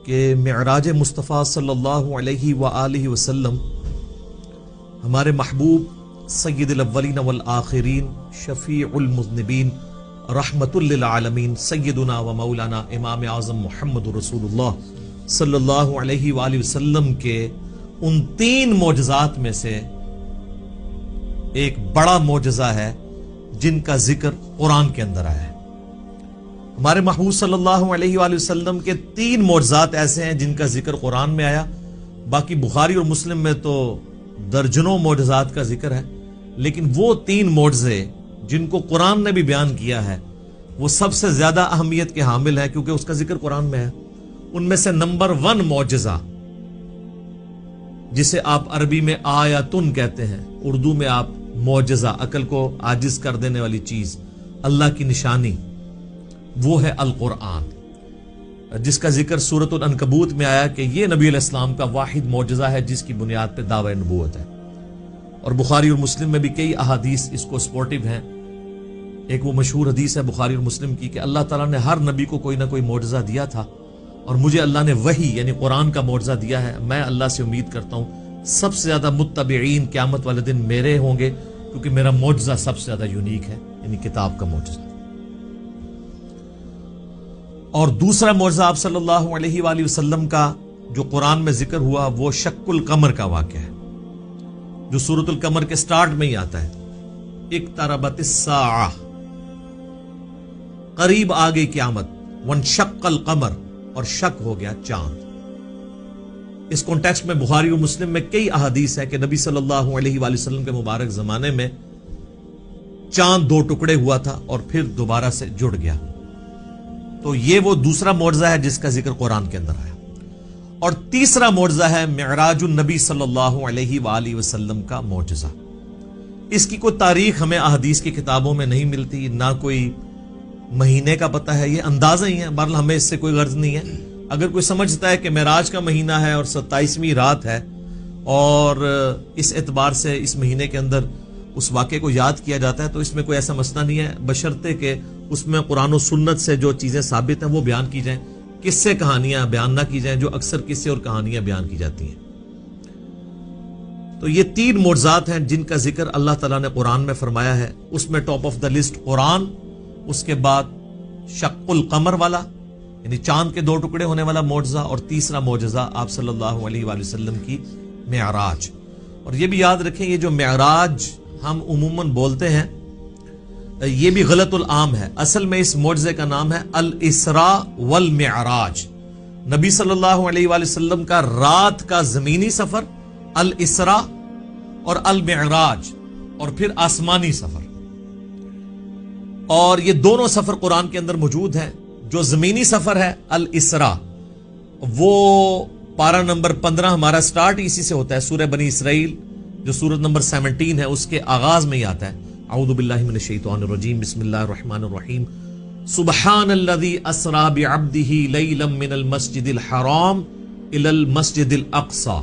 کہ معراج مصطفیٰ صلی اللہ علیہ وآلہ وسلم ہمارے محبوب سید الاولین والآخرین شفیع المذنبین رحمت للعالمین سیدنا و مولانا امام اعظم محمد رسول اللہ صلی اللہ علیہ وآلہ وسلم کے ان 3 معجزات میں سے ایک بڑا معجزہ ہے جن کا ذکر قرآن کے اندر آیا ہے۔ ہمارے محبوب صلی اللہ علیہ وآلہ وسلم کے 3 معجزات ایسے ہیں جن کا ذکر قرآن میں آیا، باقی بخاری اور مسلم میں تو درجنوں معجزات کا ذکر ہے، لیکن وہ 3 معجزے جن کو قرآن نے بھی بیان کیا ہے وہ سب سے زیادہ اہمیت کے حامل ہے، کیونکہ اس کا ذکر قرآن میں ہے۔ ان میں سے نمبر 1 معجزہ، جسے آپ عربی میں آیاتن کہتے ہیں، اردو میں آپ معجزہ، عقل کو عاجز کر دینے والی چیز، اللہ کی نشانی، وہ ہے القرآن، جس کا ذکر سورۃ العنکبوت میں آیا کہ یہ نبی علیہ السلام کا واحد معجزہ ہے جس کی بنیاد پہ دعوی نبوت ہے۔ اور بخاری اور مسلم میں بھی کئی احادیث اس کو سپورٹیو ہیں۔ ایک وہ مشہور حدیث ہے بخاری اور مسلم کی کہ اللہ تعالیٰ نے ہر نبی کو کوئی نہ کوئی معجزہ دیا تھا، اور مجھے اللہ نے وحی یعنی قرآن کا معجزہ دیا ہے۔ میں اللہ سے امید کرتا ہوں سب سے زیادہ متبعین قیامت والے دن میرے ہوں گے، کیونکہ میرا معجزہ سب سے زیادہ یونیک ہے، یعنی کتاب کا معجزہ۔ اور دوسرا معجزہ آپ صلی اللہ علیہ وآلہ وسلم کا جو قرآن میں ذکر ہوا وہ شق القمر کا واقعہ ہے، جو سورۃ القمر کے سٹارٹ میں ہی آتا ہے، اقتربت الساعہ، قریب آ گئی قیامت، وانشق القمر، اور شق ہو گیا چاند۔ اس کانٹیکسٹ میں بخاری اور مسلم میں کئی احادیث ہے کہ نبی صلی اللہ علیہ وآلہ وسلم کے مبارک زمانے میں چاند 2 ٹکڑے ہوا تھا اور پھر دوبارہ سے جڑ گیا۔ تو یہ وہ دوسرا معجزہ ہے جس کا ذکر قرآن کے اندر آیا۔ اور تیسرا معجزہ ہے معراج النبی صلی اللہ علیہ وآلہ وسلم کا معجزہ۔ اس کی کوئی تاریخ ہمیں احادیث کی کتابوں میں نہیں ملتی، نہ کوئی مہینے کا پتہ ہے، یہ اندازہ ہی ہے، بہرحال ہمیں اس سے کوئی غرض نہیں ہے۔ اگر کوئی سمجھتا ہے کہ معراج کا مہینہ ہے اور 27ویں رات ہے اور اس اعتبار سے اس مہینے کے اندر اس واقعے کو یاد کیا جاتا ہے، تو اس میں کوئی ایسا مسئلہ نہیں ہے، بشرطے کہ اس میں قرآن و سنت سے جو چیزیں ثابت ہیں وہ بیان کی جائیں، قصے کہانیاں بیان نہ کی جائیں جو اکثر قصے اور کہانیاں بیان کی جاتی ہیں۔ تو یہ 3 معجزات ہیں جن کا ذکر اللہ تعالیٰ نے قرآن میں فرمایا ہے۔ اس میں ٹاپ آف دا لسٹ قرآن، اس کے بعد شق القمر والا یعنی چاند کے 2 ٹکڑے ہونے والا معجزہ، اور تیسرا معجزہ آپ صلی اللہ علیہ وآلہ وسلم کی معراج۔ اور یہ بھی یاد رکھیں، یہ جو معراج ہم عموماً بولتے ہیں یہ بھی غلط العام ہے۔ اصل میں اس معجزے کا نام ہے الاسراء والمعراج۔ نبی صلی اللہ علیہ وآلہ وسلم کا رات کا زمینی سفر الاسراء، اور المعراج، اور پھر آسمانی سفر۔ اور یہ دونوں سفر قرآن کے اندر موجود ہیں۔ جو زمینی سفر ہے الاسراء، وہ پارہ نمبر 15 ہمارا سٹارٹ اسی سے ہوتا ہے، سورہ بنی اسرائیل جو سورت نمبر 17 ہے اس کے آغاز میں ہی آتا ہے، اعوذ باللہ من الشیطان الرجیم، بسم اللہ الرحمن الرحیم، سبحان الذی اسری بعبدہ لیلا من المسجد الحرام الی المسجد الاقصی،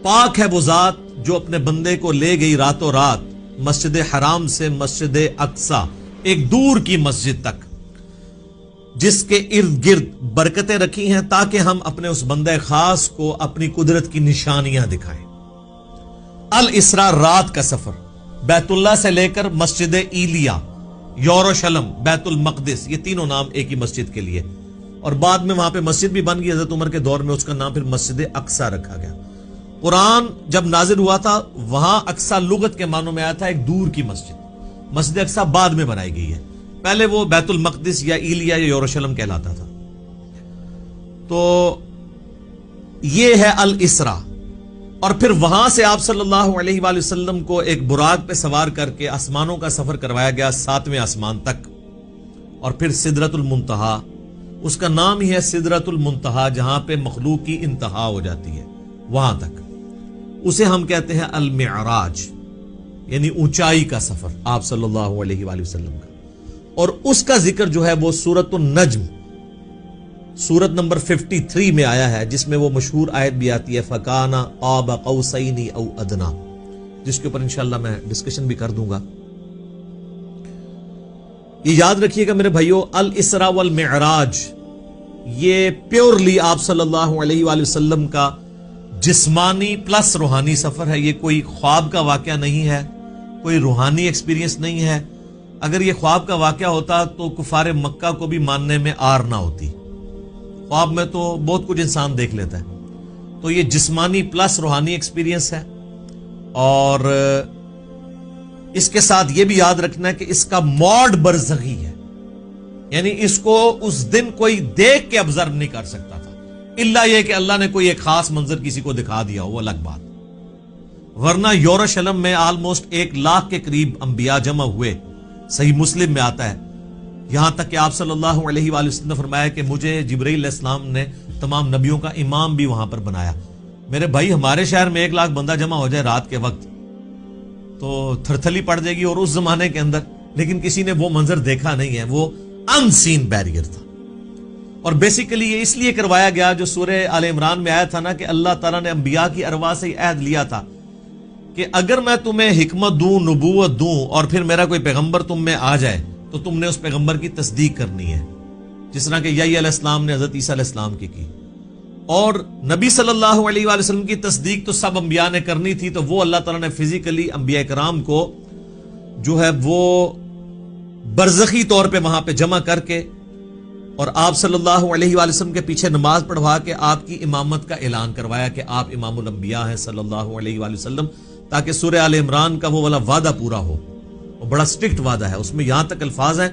پاک ہے وہ ذات جو اپنے بندے کو لے گئی راتوں رات مسجد حرام سے مسجد اقصی، ایک دور کی مسجد تک، جس کے ارد گرد برکتیں رکھی ہیں تاکہ ہم اپنے اس بندے خاص کو اپنی قدرت کی نشانیاں دکھائیں۔ الاسراء رات کا سفر، بیت اللہ سے لے کر مسجد ایلیا، یروشلم، بیت المقدس، یہ تینوں نام ایک ہی مسجد کے لیے، اور بعد میں وہاں پہ مسجد بھی بن گئی، حضرت عمر کے دور میں اس کا نام پھر مسجد اقصی رکھا گیا۔ قرآن جب نازل ہوا تھا وہاں اقصی لغت کے معنوں میں آیا تھا ایک دور کی مسجد، مسجد اقصی بعد میں بنائی گئی ہے، پہلے وہ بیت المقدس یا ایلیا یا یروشلم کہلاتا تھا۔ تو یہ ہے الاسراء، اور پھر وہاں سے آپ صلی اللہ علیہ وآلہ وسلم کو ایک براق پہ سوار کر کے آسمانوں کا سفر کروایا گیا 7ویں آسمان تک، اور پھر سدرۃ المنتہا، اس کا نام ہی ہے سدرۃ المنتہا، جہاں پہ مخلوق کی انتہا ہو جاتی ہے، وہاں تک، اسے ہم کہتے ہیں المعراج، یعنی اونچائی کا سفر آپ صلی اللہ علیہ وآلہ وسلم کا۔ اور اس کا ذکر جو ہے وہ سورۃ النجم، سورت نمبر 53 میں آیا ہے، جس میں وہ مشہور آیت بھی آتی ہے فَكَانَ قَابَ قَوْسَيْنِ أَوْ أَدْنَىٰ، جس کے اوپر انشاءاللہ میں ڈسکشن بھی کر دوں گا۔ یہ یاد رکھیے گا میرے بھائیو، الاسراء والمعراج یہ پیورلی آپ صلی اللہ علیہ وآلہ وسلم کا جسمانی پلس روحانی سفر ہے. یہ کوئی خواب کا واقعہ نہیں ہے, کوئی روحانی ایکسپیرینس نہیں ہے. اگر یہ خواب کا واقعہ ہوتا تو کفار مکہ کو بھی ماننے میں آر نہ ہوتی. خواب میں تو بہت کچھ انسان دیکھ لیتا ہے. تو یہ جسمانی پلس روحانی ایکسپیرینس ہے. اور اس کے ساتھ یہ بھی یاد رکھنا ہے کہ اس کا موڈ برزخی ہے, یعنی اس کو اس دن کوئی دیکھ کے آبزرو نہیں کر سکتا تھا, الا یہ کہ اللہ نے کوئی ایک خاص منظر کسی کو دکھا دیا ہو, وہ الگ بات. ورنہ یروشلم میں آلموسٹ 100,000 کے قریب انبیاء جمع ہوئے. صحیح مسلم میں آتا ہے, یہاں تک کہ آپ صلی اللہ علیہ وآلہ وسلم نے فرمایا کہ مجھے جبرائیل علیہ السلام نے تمام نبیوں کا امام بھی وہاں پر بنایا. میرے بھائی, ہمارے شہر میں 100,000 بندہ جمع ہو جائے رات کے وقت تو تھرتھلی پڑ جائے گی, اور اس زمانے کے اندر. لیکن کسی نے وہ منظر دیکھا نہیں ہے, وہ ان سین بیریئر تھا. اور بیسیکلی یہ اس لیے کروایا گیا, جو سورہ آل عمران میں آیا تھا نا کہ اللہ تعالیٰ نے انبیاء کی ارواح سے عہد لیا تھا کہ اگر میں تمہیں حکمت دوں, نبوت دوں, اور پھر میرا کوئی پیغمبر تم میں آ جائے تو تم نے اس پیغمبر کی تصدیق کرنی ہے, جس طرح کہ یحییٰ علیہ السلام نے حضرت عیسیٰ علیہ السلام کی. اور نبی صلی اللہ علیہ وآلہ وسلم کی تصدیق تو سب انبیاء نے کرنی تھی, تو وہ اللہ تعالیٰ نے فزیکلی انبیاء کرام کو جو ہے وہ برزخی طور پہ وہاں پہ جمع کر کے اور آپ صلی اللہ علیہ وآلہ وسلم کے پیچھے نماز پڑھوا کے آپ کی امامت کا اعلان کروایا کہ آپ امام الانبیاء ہیں صلی اللہ علیہ وآلہ وسلم, تاکہ سورہ آل عمران کا وہ والا وعدہ پورا ہو. وہ بڑا سٹرکٹ وعدہ ہے, اس میں یہاں تک الفاظ ہیں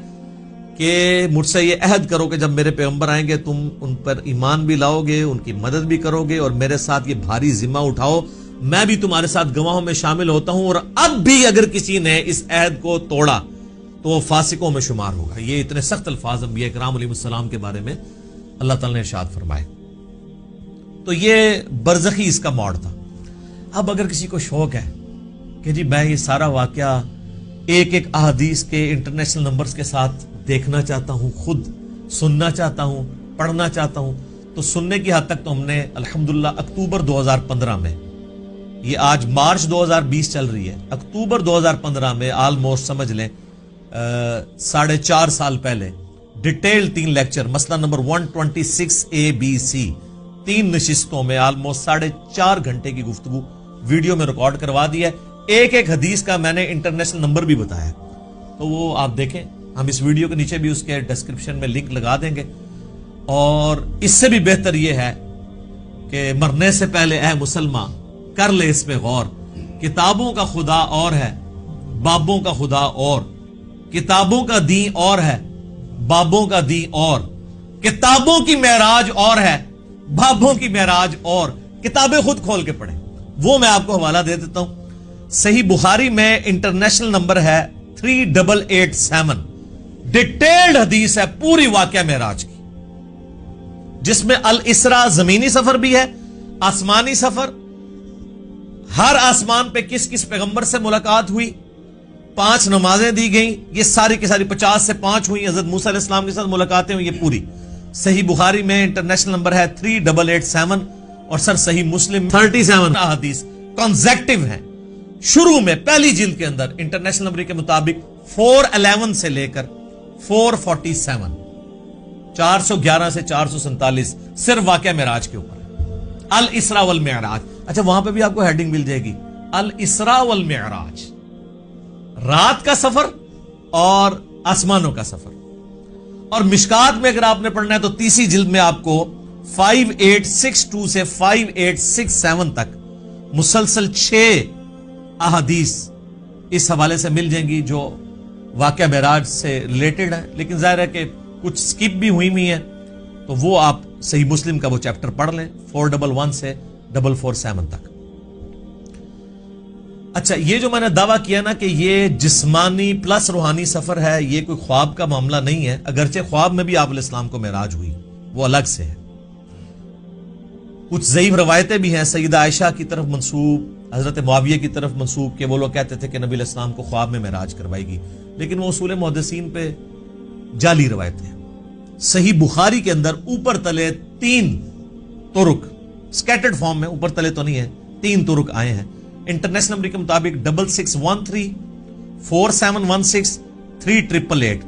کہ مجھ سے یہ عہد کرو کہ جب میرے پیغمبر آئیں گے تم ان پر ایمان بھی لاؤ گے, ان کی مدد بھی کرو گے, اور میرے ساتھ یہ بھاری ذمہ اٹھاؤ, میں بھی تمہارے ساتھ گواہوں میں شامل ہوتا ہوں. اور اب بھی اگر کسی نے اس عہد کو توڑا تو وہ فاسقوں میں شمار ہوگا. یہ اتنے سخت الفاظ انبیاء کرام علیہ السلام کے بارے میں اللہ تعالیٰ نے ارشاد فرمائے. تو یہ برزخی اس کا موڈ تھا. اب اگر کسی کو شوق ہے کہ جی میں یہ سارا واقعہ ایک ایک احادیث کے انٹرنیشنل نمبرز کے ساتھ دیکھنا چاہتا ہوں, خود سننا چاہتا ہوں, پڑھنا چاہتا ہوں, تو سننے کی حد تک تو ہم نے الحمدللہ اکتوبر 2015 میں, یہ آج مارچ 2020 چل رہی ہے, اکتوبر 2015 میں آلموسٹ سمجھ لیں 4.5 سال پہلے ڈیٹیل 3 لیکچر, مسئلہ نمبر 126 ABC 3 نشستوں میں آلموسٹ 4.5 گھنٹے کی گفتگو ویڈیو میں ریکارڈ کروا دی ہے. ایک ایک حدیث کا میں نے انٹرنیشنل نمبر بھی بتایا, تو وہ آپ دیکھیں, ہم اس ویڈیو کے نیچے بھی اس کے ڈسکرپشن میں لنک لگا دیں گے. اور اس سے بھی بہتر یہ ہے کہ مرنے سے پہلے اے مسلمان کر لے اس پہ غور. کتابوں کا خدا اور ہے, بابوں کا خدا اور, کتابوں کا دین اور ہے, بابوں کا دین اور, کتابوں کی معراج اور ہے, بابوں کی معراج اور. کتابیں خود کھول کے پڑھیں, وہ میں آپ کو حوالہ دے دیتا ہوں. صحیح بخاری میں انٹرنیشنل نمبر ہے 3887, ڈیٹیلڈ حدیث ہے پوری واقعہ معراج کی, جس میں الاسراء زمینی سفر بھی ہے, آسمانی سفر, ہر آسمان پہ کس کس پیغمبر سے ملاقات ہوئی, 5 نمازیں دی گئیں, یہ ساری کی ساری 50 سے 5 ہوئی, حضرت موسیٰ علیہ السلام کے ساتھ ملاقاتیں ہوئی, یہ پوری صحیح بخاری میں انٹرنیشنل نمبر ہے 3887, اور سر صحیح مسلم 37 حدیث کنزیکٹیو ہیں. شروع میں پہلی جلد کے اندر انٹرنیشنل نمبر کے مطابق 411 سے لے کر 447, 411 سے 447 صرف واقعہ معراج کے اوپر, الاسراء والمعراج. اچھا, وہاں پہ بھی آپ کو ہیڈنگ مل جائے گی, الاسراء والمعراج, رات کا سفر اور آسمانوں کا سفر. اور مشکات میں اگر آپ نے پڑھنا ہے تو تیسری جلد میں آپ کو 5862 سے 5867 تک مسلسل 6 احادیث اس حوالے سے مل جائیں گی جو واقعہ معراج سے ریلیٹڈ ہے. لیکن ظاہر ہے کہ کچھ سکپ بھی ہوئی ہیں, تو وہ آپ صحیح مسلم کا وہ چیپٹر پڑھ لیں 411 سے 447 تک. اچھا, یہ جو میں نے دعویٰ کیا نا کہ یہ جسمانی پلس روحانی سفر ہے, یہ کوئی خواب کا معاملہ نہیں ہے, اگرچہ خواب میں بھی آپ علیہ السلام کو معراج ہوئی, وہ الگ سے ہے. کچھ ضعیف روایتیں بھی ہیں سیدہ عائشہ کی طرف منسوب, حضرت معاویہ کی طرف منسوب, کہ وہ لوگ کہتے تھے کہ نبی علیہ السلام کو خواب میں معراج کروائی گی, لیکن وہ اصول محدثین پہ جعلی روایتیں ہیں. صحیح بخاری کے اندر اوپر تلے 3 طرق سکیٹرڈ فارم میں, اوپر تلے تو نہیں ہے, 3 طرق آئے ہیں. انٹرنیشنل نمبر کے مطابق 6613, 4716, 3888,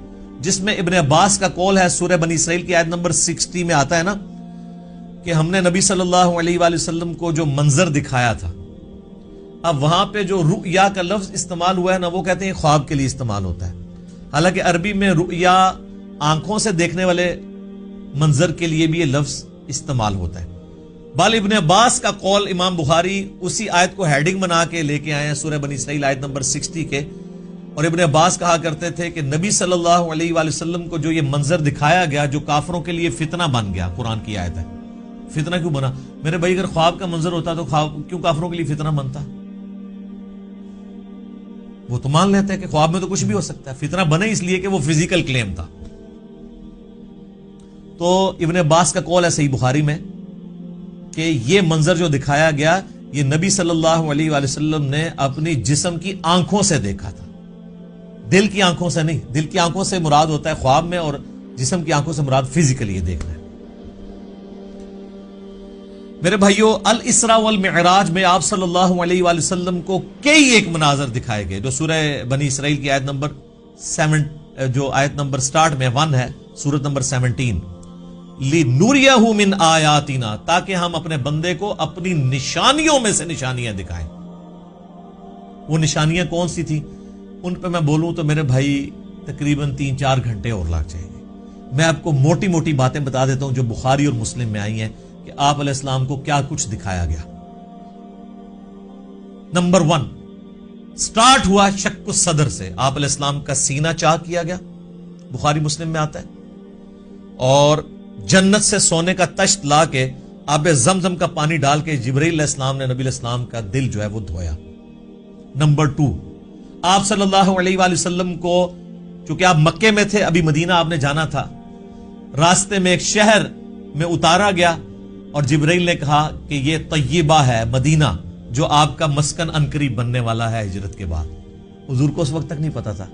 جس میں ابن عباس کا قول ہے، سورہ بنی اسرائیل کی آیت نمبر 60 میں آتا ہے نا کہ ہم نے نبی صلی اللہ علیہ وآلہ وسلم کو جو منظر دکھایا تھا. اب وہاں پہ جو رؤیا کا لفظ استعمال ہوا ہے نا، وہ کہتے ہیں خواب کے لیے استعمال ہوتا ہے، حالانکہ عربی میں رؤیا آنکھوں سے دیکھنے والے منظر کے لیے بھی یہ لفظ استعمال ہوتا ہے. بال ابن عباس کا قول امام بخاری اسی آیت کو ہیڈنگ بنا کے لے کے آئے ہیں، سورہ بنی اسرائیل آیت نمبر 60 کے. اور ابن عباس کہا کرتے تھے کہ نبی صلی اللہ علیہ وآلہ وسلم کو جو یہ منظر دکھایا گیا جو کافروں کے لیے فتنہ بن گیا، قرآن کی آیت ہے. فتنہ کیوں بنا؟ میرے بھائی اگر خواب کا منظر ہوتا تو خواب کیوں کافروں کے لیے فتنہ بنتا؟ وہ تو مان لیتے ہیں کہ خواب میں تو کچھ بھی ہو سکتا ہے، فتنہ بنے اس لیے کہ وہ فزیکل کلیم تھا. تو ابن عباس کا قول ہے صحیح بخاری میں کہ یہ منظر جو دکھایا گیا یہ نبی صلی اللہ علیہ وآلہ وسلم نے اپنی جسم کی آنکھوں سے دیکھا تھا، دل کی آنکھوں سے نہیں. دل کی آنکھوں سے مراد ہوتا ہے خواب میں، اور جسم کی آنکھوں سے مراد فزیکلی یہ دیکھنا ہے. میرے بھائیو، الاسراء والمعراج میں آپ صلی اللہ علیہ وآلہ وسلم کو کئی ایک مناظر دکھائے گئے، جو سورہ بنی اسرائیل کی آیت نمبر 7 جو آیت نمبر سٹارٹ میں 1 ہے، سورت نمبر 17، لِنُرِيَهُ مِنْ آیاتنا، تاکہ ہم اپنے بندے کو اپنی نشانیوں میں سے نشانیاں دکھائیں. وہ نشانیاں کون سی تھی؟ ان پہ میں بولوں تو میرے بھائی تقریباً 3-4 گھنٹے اور لگ جائیں گے. میں آپ کو موٹی موٹی باتیں بتا دیتا ہوں جو بخاری اور مسلم میں آئی ہیں کہ آپ علیہ السلام کو کیا کچھ دکھایا گیا. نمبر 1 سٹارٹ ہوا شق الصدر سے، آپ علیہ السلام کا سینہ چاک کیا گیا، بخاری مسلم میں آتا ہے، اور جنت سے سونے کا تشت لا کے آب زمزم کا پانی ڈال کے جبرائیل علیہ السلام نے نبی علیہ السلام کا دل جو ہے وہ دھویا. نمبر 2 آپ صلی اللہ علیہ وآلہ وسلم کو، چونکہ آپ مکے میں تھے، ابھی مدینہ آپ نے جانا تھا، راستے میں ایک شہر میں اتارا گیا اور جبرائیل نے کہا کہ یہ طیبہ ہے، مدینہ، جو آپ کا مسکن عنقریب بننے والا ہے ہجرت کے بعد. حضور کو اس وقت تک نہیں پتا تھا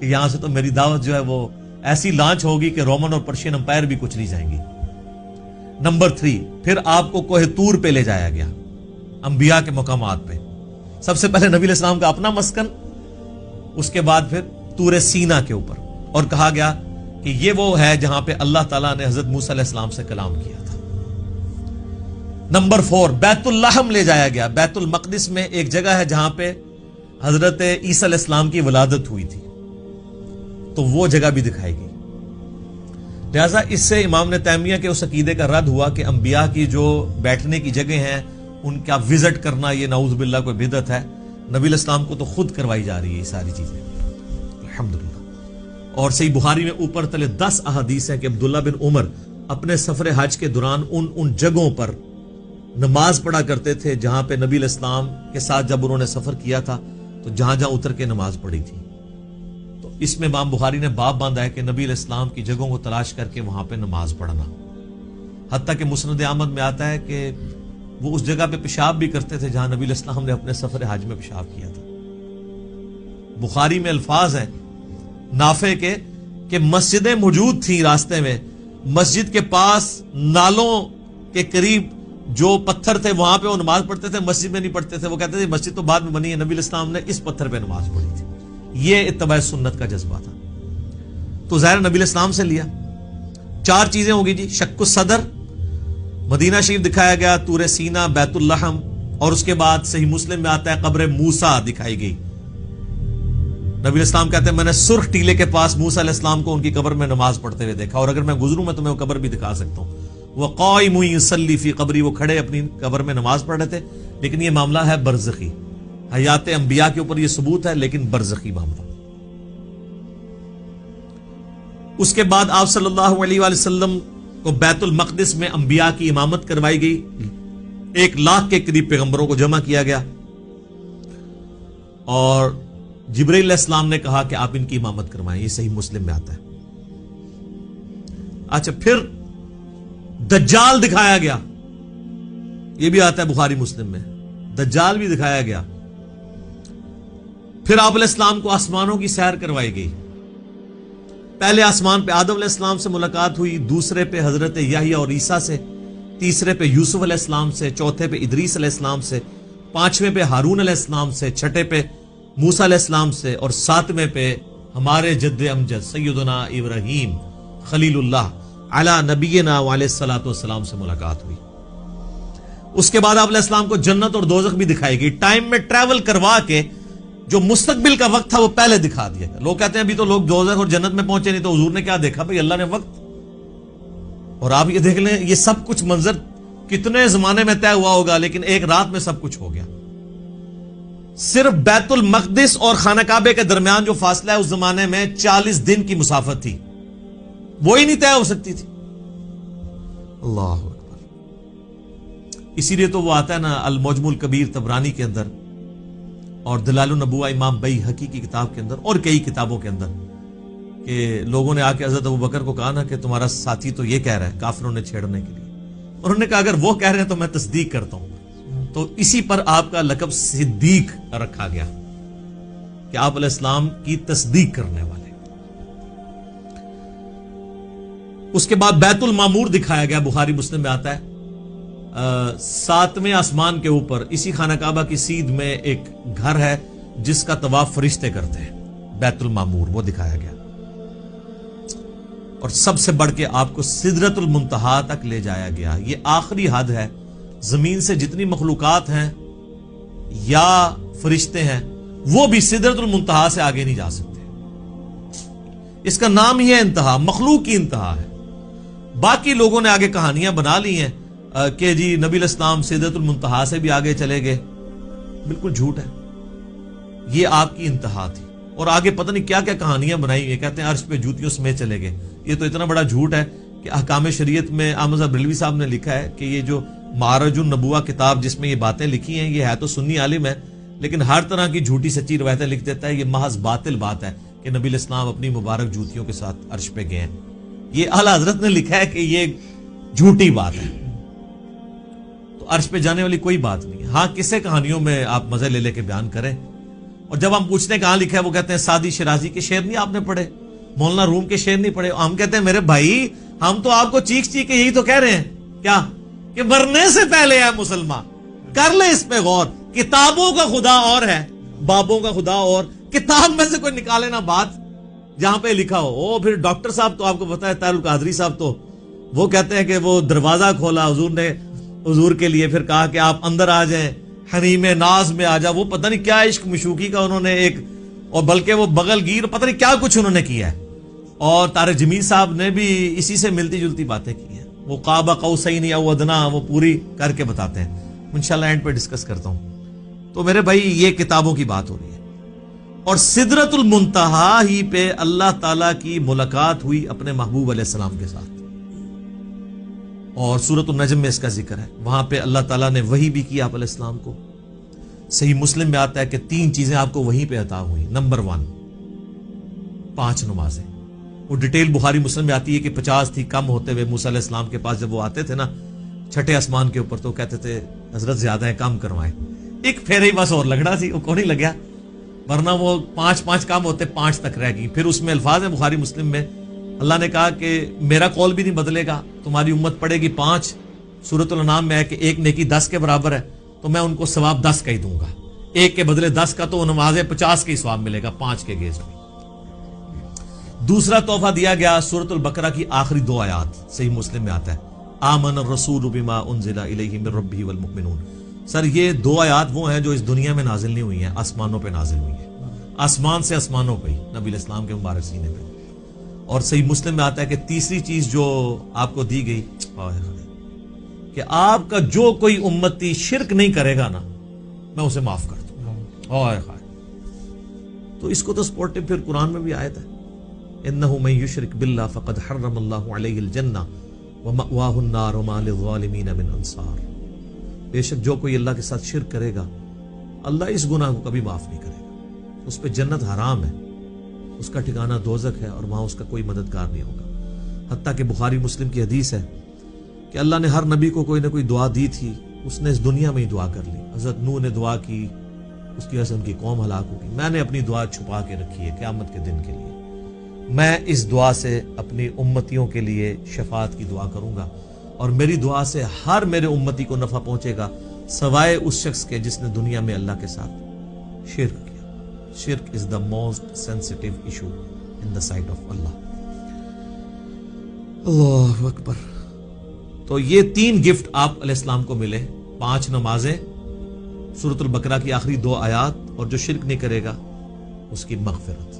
کہ یہاں سے تو میری دعوت جو ہے وہ ایسی لانچ ہوگی کہ رومن اور پرشین امپائر بھی کچھ نہیں جائیں گی. نمبر 3 پھر آپ کو کوہ طور پہ لے جایا گیا، انبیاء کے مقامات پہ. سب سے پہلے نبی علیہ السلام کا اپنا مسکن، اس کے بعد پھر طور سینا کے اوپر، اور کہا گیا کہ یہ وہ ہے جہاں پہ اللہ تعالیٰ نے حضرت موسیٰ علیہ السلام سے کلام کیا تھا. نمبر 4 بیت اللحم لے جایا گیا. بیت المقدس میں ایک جگہ ہے جہاں پہ حضرت عیسیٰ علیہ السلام کی ولادت ہوئی تھی، تو وہ جگہ بھی دکھائی گئی. لہذا اس سے امام نے تیمیہ کے اس عقیدے کا رد ہوا کہ انبیاء کی جو بیٹھنے کی جگہ ہیں ان کا وزٹ کرنا یہ نعوذ باللہ کوئی بدعت ہے. نبی علیہ السلام کو تو خود کروائی جا رہی ہے یہ ساری چیزیں، الحمدللہ. اور صحیح بخاری میں اوپر تلے 10 احادیث ہیں کہ عبداللہ بن عمر اپنے سفر حج کے دوران ان جگہوں پر نماز پڑھا کرتے تھے جہاں پہ نبی علیہ السلام کے ساتھ جب انہوں نے سفر کیا تھا تو جہاں جہاں اتر کے نماز پڑھی تھی. تو اس میں امام بخاری نے باب باندھا ہے کہ نبی علیہ السلام کی جگہوں کو تلاش کر کے وہاں پہ نماز پڑھنا. حتیٰ کہ مسند احمد میں آتا ہے کہ وہ اس جگہ پہ پیشاب بھی کرتے تھے جہاں نبی علیہ السلام نے اپنے سفر حج میں پیشاب کیا تھا. بخاری میں الفاظ ہیں نافع کے کہ مسجدیں موجود تھیں راستے میں، مسجد کے پاس نالوں کے قریب جو پتھر تھے وہاں پہ وہ نماز پڑھتے تھے، مسجد میں نہیں پڑھتے تھے. وہ کہتے تھے مسجد تو بعد میں بنی ہے، نبی علیہ السلام نے اس پتھر پہ نماز پڑھی تھی. یہ اتباع سنت کا جذبہ تھا. تو ظاہر نبی علیہ السلام سے لیا. 4 چیزیں ہوگی جی، شق الصدر، مدینہ شریف دکھایا گیا، طور سینا، بیت اللحم، اور اس کے بعد صحیح مسلم میں آتا ہے قبر موسیٰ دکھائی گئی. نبی علیہ السلام کہتے ہیں میں نے سرخ ٹیلے کے پاس موسیٰ علیہ السلام کو ان کی قبر میں نماز پڑھتے ہوئے دیکھا، اور اگر میں گزروں میں تمہیں وہ قبر بھی دکھا سکتا ہوں. وہ قائم یصلی فی قبری، وہ کھڑے اپنی قبر میں نماز پڑھ رہے تھے. لیکن یہ معاملہ ہے برزخی، حیات انبیاء کے اوپر یہ ثبوت ہے لیکن برزخی معاملہ. اس کے بعد آپ صلی اللہ علیہ وآلہ وسلم کو بیت المقدس میں انبیاء کی امامت کروائی گئی. 1 لاکھ کے قریب پیغمبروں کو جمع کیا گیا، اور جبرائیل علیہ السلام نے کہا کہ آپ ان کی امامت کروائیں. یہ صحیح مسلم میں آتا ہے. اچھا، پھر دجال دکھایا گیا، یہ بھی آتا ہے بخاری مسلم میں، دجال بھی دکھایا گیا. پھر آپ علیہ السلام کو آسمانوں کی سیر کروائی گئی. پہلے آسمان پہ آدم علیہ السلام سے ملاقات ہوئی، دوسرے پہ حضرت یحییٰ اور عیسیٰ سے، تیسرے پہ یوسف علیہ السلام سے، چوتھے پہ ادریس علیہ السلام سے، 5ویں پہ ہارون علیہ السلام سے، 6 پہ موسیٰ علیہ السلام سے، اور 7ویں پہ ہمارے جد امجد سیدنا ابراہیم خلیل اللہ علی نبینا علیہ الصلوۃ والسلام سے ملاقات ہوئی. اس کے بعد آپ علیہ السلام کو جنت اور دوزخ بھی دکھائی گئی. ٹائم میں ٹریول کروا کے جو مستقبل کا وقت تھا وہ پہلے دکھا دیا گیا. لوگ کہتے ہیں ابھی تو لوگ دوزخ اور جنت میں پہنچے نہیں, تو حضور نے کیا دیکھا؟ بھئی اللہ نے وقت. اور آپ یہ دیکھ لیں, یہ سب کچھ منظر کتنے زمانے میں طے ہوا ہوگا, لیکن ایک رات میں سب کچھ ہو گیا. صرف بیت المقدس اور خانہ کعبے کے درمیان جو فاصلہ ہے اس زمانے میں 40 دن کی مسافت تھی, وہی نہیں طے ہو سکتی تھی. اللہ اکبر. اسی لیے تو وہ آتا ہے نا المعجم الکبیر طبرانی کے اندر اور دلائل النبوہ امام بیہقی کی کتاب کے اندر اور کئی کتابوں کے اندر, کہ لوگوں نے آ کے حضرت ابوبکر کو کہا نا کہ تمہارا ساتھی تو یہ کہہ رہا ہے کافروں نے چھیڑنے کے لیے. انہوں نے کہا اگر وہ کہہ رہے ہیں تو میں تصدیق کرتا ہوں. تو اسی پر آپ کا لقب صدیق رکھا گیا کہ آپ علیہ السلام کی تصدیق کرنے والے. اس کے بعد بیت المعمور دکھایا گیا. بخاری مسلم میں آتا ہے 7ویں آسمان کے اوپر اسی خانہ کعبہ کی سیدھ میں ایک گھر ہے جس کا طواف فرشتے کرتے ہیں. بیت المعمور وہ دکھایا گیا. اور سب سے بڑھ کے آپ کو سدرۃ المنتہا تک لے جایا گیا. یہ آخری حد ہے. زمین سے جتنی مخلوقات ہیں یا فرشتے ہیں وہ بھی سدرۃ المنتہا سے آگے نہیں جا سکتے. اس کا نام ہی ہے انتہا, مخلوق کی انتہا ہے. باقی لوگوں نے آگے کہانیاں بنا لی ہیں کہ جی نبی علیہ السلام سدرۃ المنتہا سے بھی آگے چلے گئے. بالکل جھوٹ ہے. یہ آپ کی انتہا تھی. اور آگے پتہ نہیں کیا کیا کہانیاں بنائی ہوئی. کہتے ہیں عرش پہ جوتیوں سمیت چلے گئے. یہ تو اتنا بڑا جھوٹ ہے کہ احکام شریعت میں احمد صاحب بریلوی صاحب نے لکھا ہے کہ یہ جو معرج النبوہ کتاب جس میں یہ باتیں لکھی ہیں, یہ ہے تو سنی عالم ہے لیکن ہر طرح کی جھوٹی سچی روایتیں لکھ دیتا ہے. یہ محض باطل بات ہے کہ نبی علیہ السلام اپنی مبارک جوتیوں کے ساتھ عرش پہ گئے. یہ اعلیٰ حضرت نے لکھا ہے کہ یہ جھوٹی بات ہے. تو عرش پہ جانے والی کوئی بات نہیں. ہاں کسے کہانیوں میں آپ مزے لے لے کے بیان کریں. اور جب ہم پوچھتے ہیں کہاں لکھا ہے, وہ کہتے ہیں سعدی شیرازی کے شعر نہیں آپ نے پڑھے, مولانا روم کے شعر نہیں پڑھے. ہم کہتے ہیں میرے بھائی ہم تو آپ کو چیخ چیخ کے یہی تو کہہ رہے ہیں کیا کہ مرنے سے پہلے ہے مسلمان. کر لے اس پہ غور. کتابوں کا خدا اور ہے, بابوں کا خدا اور. کتاب میں سے کوئی نکالے نا بات جہاں پہ لکھا ہو. پھر ڈاکٹر صاحب تو آپ کو پتا ہے طاہر القادری صاحب تو وہ کہتے ہیں کہ وہ دروازہ کھولا حضور نے حضور کے لیے, پھر کہا کہ آپ اندر آ جائیں, حریم ناز میں آ جا. وہ پتہ نہیں کیا عشق مشوقی کا انہوں نے ایک, اور بلکہ وہ بغل گیر پتہ نہیں کیا کچھ انہوں نے کیا ہے. اور طارق جمیل صاحب نے بھی اسی سے ملتی جلتی باتیں کی ہیں. وہ قاب قوسین او ادنا وہ پوری کر کے بتاتے ہیں. انشاءاللہ اینڈ پہ ڈسکس کرتا ہوں. تو میرے بھائی یہ کتابوں کی بات ہو رہی ہے. اور سدرۃ المنتہا ہی پہ اللہ تعالیٰ کی ملاقات ہوئی اپنے محبوب علیہ السلام کے ساتھ. اور سورۃ النجم میں اس کا ذکر ہے. وہاں پہ اللہ تعالیٰ نے وحی بھی کی آپ علیہ السلام کو. صحیح مسلم میں آتا ہے کہ 3 چیزیں آپ کو وہیں پہ عطا ہوئی. نمبر 1 5 نمازیں. وہ ڈیٹیل بخاری مسلم میں آتی ہے کہ 50 تھی, کم ہوتے ہوئے موسیٰ علیہ السلام کے پاس جب وہ آتے تھے نا 6ٹھے آسمان کے اوپر, تو کہتے تھے حضرت زیادہ ہیں کم کروائیں. ایک پھیرے ہی بس اور لگنا تھی, وہ کون ہی لگیا, ورنہ وہ 5 کم ہوتے 5 تک رہ گئی. پھر اس میں الفاظ ہیں بخاری مسلم میں, اللہ نے کہا کہ میرا قول بھی نہیں بدلے گا, تمہاری امت پڑے گی 5. سورۃ الانعام میں ہے کہ ایک نیکی 10 کے برابر ہے, تو میں ان کو ثواب 10 کا ہی دوں گا. ایک کے بدلے 10 کا, تو نمازیں 50 کے ہی ثواب ملے گا 5 کے گیز میں. دوسرا تحفہ دیا گیا سورۃ البقرہ کی آخری 2 آیات. صحیح مسلم میں آتا ہے آمن الرسول بما انزل الیہ من ربہ والمؤمنون. سر یہ 2 آیات وہ ہیں جو اس دنیا میں نازل نہیں ہوئی ہیں, آسمانوں پہ نازل ہوئی ہیں. آسمان سے آسمانوں پہ ہی نبی علیہ السلام کے مبارک سینے پہ. اور صحیح مسلم میں آتا ہے کہ تیسری چیز جو آپ کو دی گئی کہ آپ کا جو کوئی امتی شرک نہیں کرے گا نا میں اسے معاف کر دوں گا. تو اس کو تو سپورٹو پھر قرآن میں بھی آیت ہے انہ من یشرک باللہ فقد حرم اللہ علیہ الجنہ ومأواہ النار وما للظالمین من انصار. بے شک جو کوئی اللہ کے ساتھ شرک کرے گا اللہ اس گناہ کو کبھی معاف نہیں کرے گا, اس پہ جنت حرام ہے, اس کا ٹھکانہ دوزخ ہے, اور وہاں اس کا کوئی مددگار نہیں ہوگا. حتیٰ کہ بخاری مسلم کی حدیث ہے کہ اللہ نے ہر نبی کو کوئی نہ کوئی دعا دی تھی, اس نے اس دنیا میں ہی دعا کر لی. حضرت نوح نے دعا کی, اس کی وجہ سے ان کی قوم ہلاک ہوگی. میں نے اپنی دعا چھپا کے رکھی ہے قیامت کے دن کے لیے. میں اس دعا سے اپنی امتیوں کے لیے شفاعت کی دعا کروں گا, اور میری دعا سے ہر میرے امتی کو نفع پہنچے گا سوائے اس شخص کے جس نے دنیا میں اللہ کے ساتھ شرک کیا. Shirk is the most sensitive issue in the sight of Allah. Allahu Akbar. تو یہ 3 گفٹ آپ علیہ السلام کو ملے: 5 نمازیں، سورۃ البقرہ کی آخری 2 آیات، اور جو شرک نہیں کرے گا اس کی مغفرت.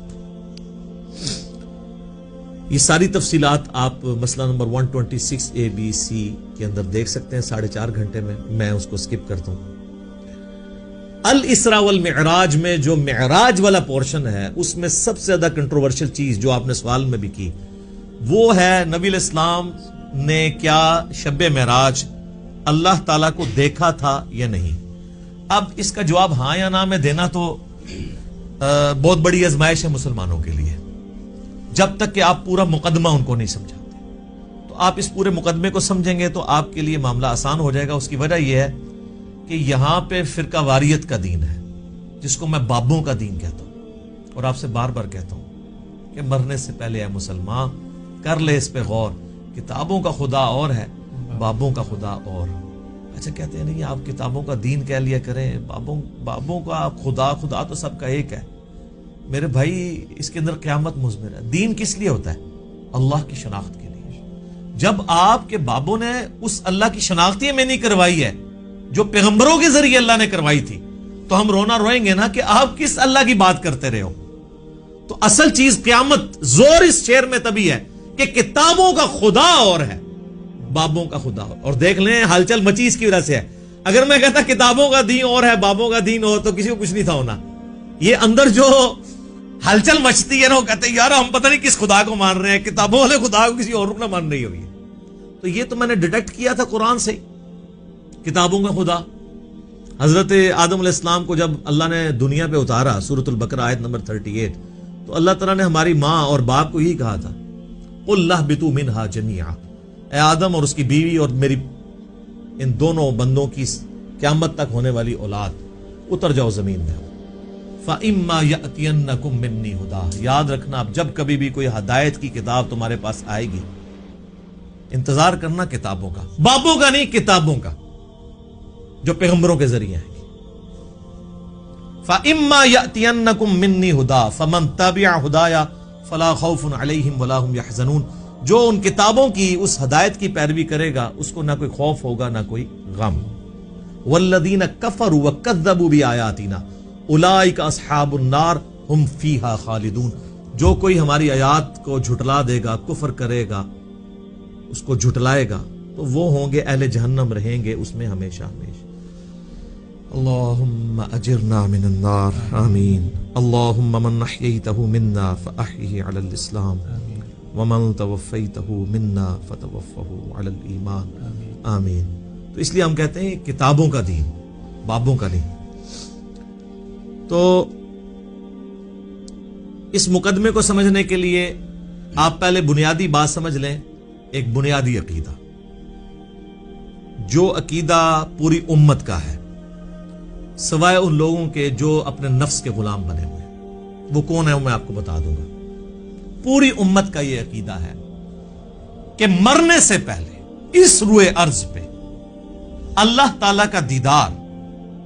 یہ ساری تفصیلات آپ مسئلہ نمبر 126 ABC کے اندر دیکھ سکتے ہیں 4.5 گھنٹے میں اس کو سکپ کرتا ہوں. الاسراء والمعراج میں جو معراج والا پورشن ہے، اس میں سب سے زیادہ کنٹروورشل چیز جو آپ نے سوال میں بھی کی، وہ ہے نبی علیہ السلام نے کیا شب معراج اللہ تعالیٰ کو دیکھا تھا یا نہیں. اب اس کا جواب ہاں یا نہ میں دینا تو بہت بڑی آزمائش ہے مسلمانوں کے لیے، جب تک کہ آپ پورا مقدمہ ان کو نہیں سمجھاتے. تو آپ اس پورے مقدمے کو سمجھیں گے تو آپ کے لیے معاملہ آسان ہو جائے گا. اس کی وجہ یہ ہے کہ یہاں پہ فرقہ واریت کا دین ہے، جس کو میں بابوں کا دین کہتا ہوں. اور آپ سے بار بار کہتا ہوں کہ مرنے سے پہلے اے مسلمان کر لے اس پہ غور. کتابوں کا خدا اور ہے، بابوں کا خدا اور. اچھا کہتے ہیں نہیں آپ کتابوں کا دین کہہ لیا کریں، بابوں کا خدا تو سب کا ایک ہے. میرے بھائی اس کے اندر قیامت مضمر ہے. دین کس لیے ہوتا ہے؟ اللہ کی شناخت کے لیے. جب آپ کے بابوں نے اس اللہ کی شناخت ہی میں نہیں کروائی ہے جو پیغمبروں کے ذریعے اللہ نے کروائی تھی، تو ہم رونا روئیں گے نا کہ آپ کس اللہ کی بات کرتے رہے ہو. تو اصل چیز قیامت زور اس شعر میں تبھی ہے کہ کتابوں کا خدا اور ہے، بابوں کا خدا اور. اور دیکھ لیں ہلچل مچی اس کی وجہ سے ہے. اگر میں کہتا کتابوں کا دین اور ہے بابوں کا دین اور، تو کسی کو کچھ نہیں تھا ہونا. یہ اندر جو ہلچل مچتی ہے نا، وہ کہتے ہیں یار ہم پتہ نہیں کس خدا کو مان رہے ہیں، کتابوں والے خدا کو کسی اور کو نہ مان رہی ہوئی ہے. تو یہ تو میں نے ڈیٹیکٹ کیا تھا قرآن سے. کتابوں کا خدا حضرت آدم علیہ السلام کو جب اللہ نے دنیا پہ اتارا، سورۃ البقرہ آیت نمبر 38، تو اللہ تعالیٰ نے ہماری ماں اور باپ کو یہی کہا تھا قُلْ اهْبِطُوا مِنْهَا جَمِيعًا، اے آدم اور اس کی بیوی اور میری ان دونوں بندوں کی قیامت تک ہونے والی اولاد اتر جاؤ زمین میں. فَإِمَّا يَأْتِيَنَّكُم مِّنِّي هُدًى، یاد رکھنا اب جب کبھی بھی کوئی ہدایت کی کتاب تمہارے پاس آئے گی، انتظار کرنا کتابوں کا، بابوں کا نہیں، کتابوں کا جو پیغمبروں کے ذریعے آئے گی. فَإِمَّا يَأْتِيَنَّكُم مِّنِّي هُدًى فَمَن تَبِعَ هُدَايَ فَلَا خَوْفٌ عَلَيْهِمْ وَلَا هُمْ يَحْزَنُونَ. جو ان کتابوں کی اس ہدایت کی پیروی کرے گا اس کو نہ کوئی خوف ہوگا نہ کوئی غم. وَالَّذِينَ كَفَرُوا وَكَذَّبُوا بِآيَاتِنَا اولئک اصحاب النار ہم فیہا خالدون. جو کوئی ہماری آیات کو جھٹلا دے گا، کفر کرے گا، اس کو جھٹلائے گا، تو وہ ہوں گے اہل جہنم، رہیں گے اس میں ہمیشہ ہمیشہ. اللہم اجرنا من النار آمین. اللہم من احییتہ منا فاحیہ علی الاسلام ومن توفیتہ منا فتوفہ علی الایمان آمین. تو اس لیے ہم کہتے ہیں کتابوں کا دین، بابوں کا نہیں. تو اس مقدمے کو سمجھنے کے لیے آپ پہلے بنیادی بات سمجھ لیں، ایک بنیادی عقیدہ، جو عقیدہ پوری امت کا ہے سوائے ان لوگوں کے جو اپنے نفس کے غلام بنے ہوئے ہیں. وہ کون ہے وہ میں آپ کو بتا دوں گا. پوری امت کا یہ عقیدہ ہے کہ مرنے سے پہلے اس روئے ارض پہ اللہ تعالی کا دیدار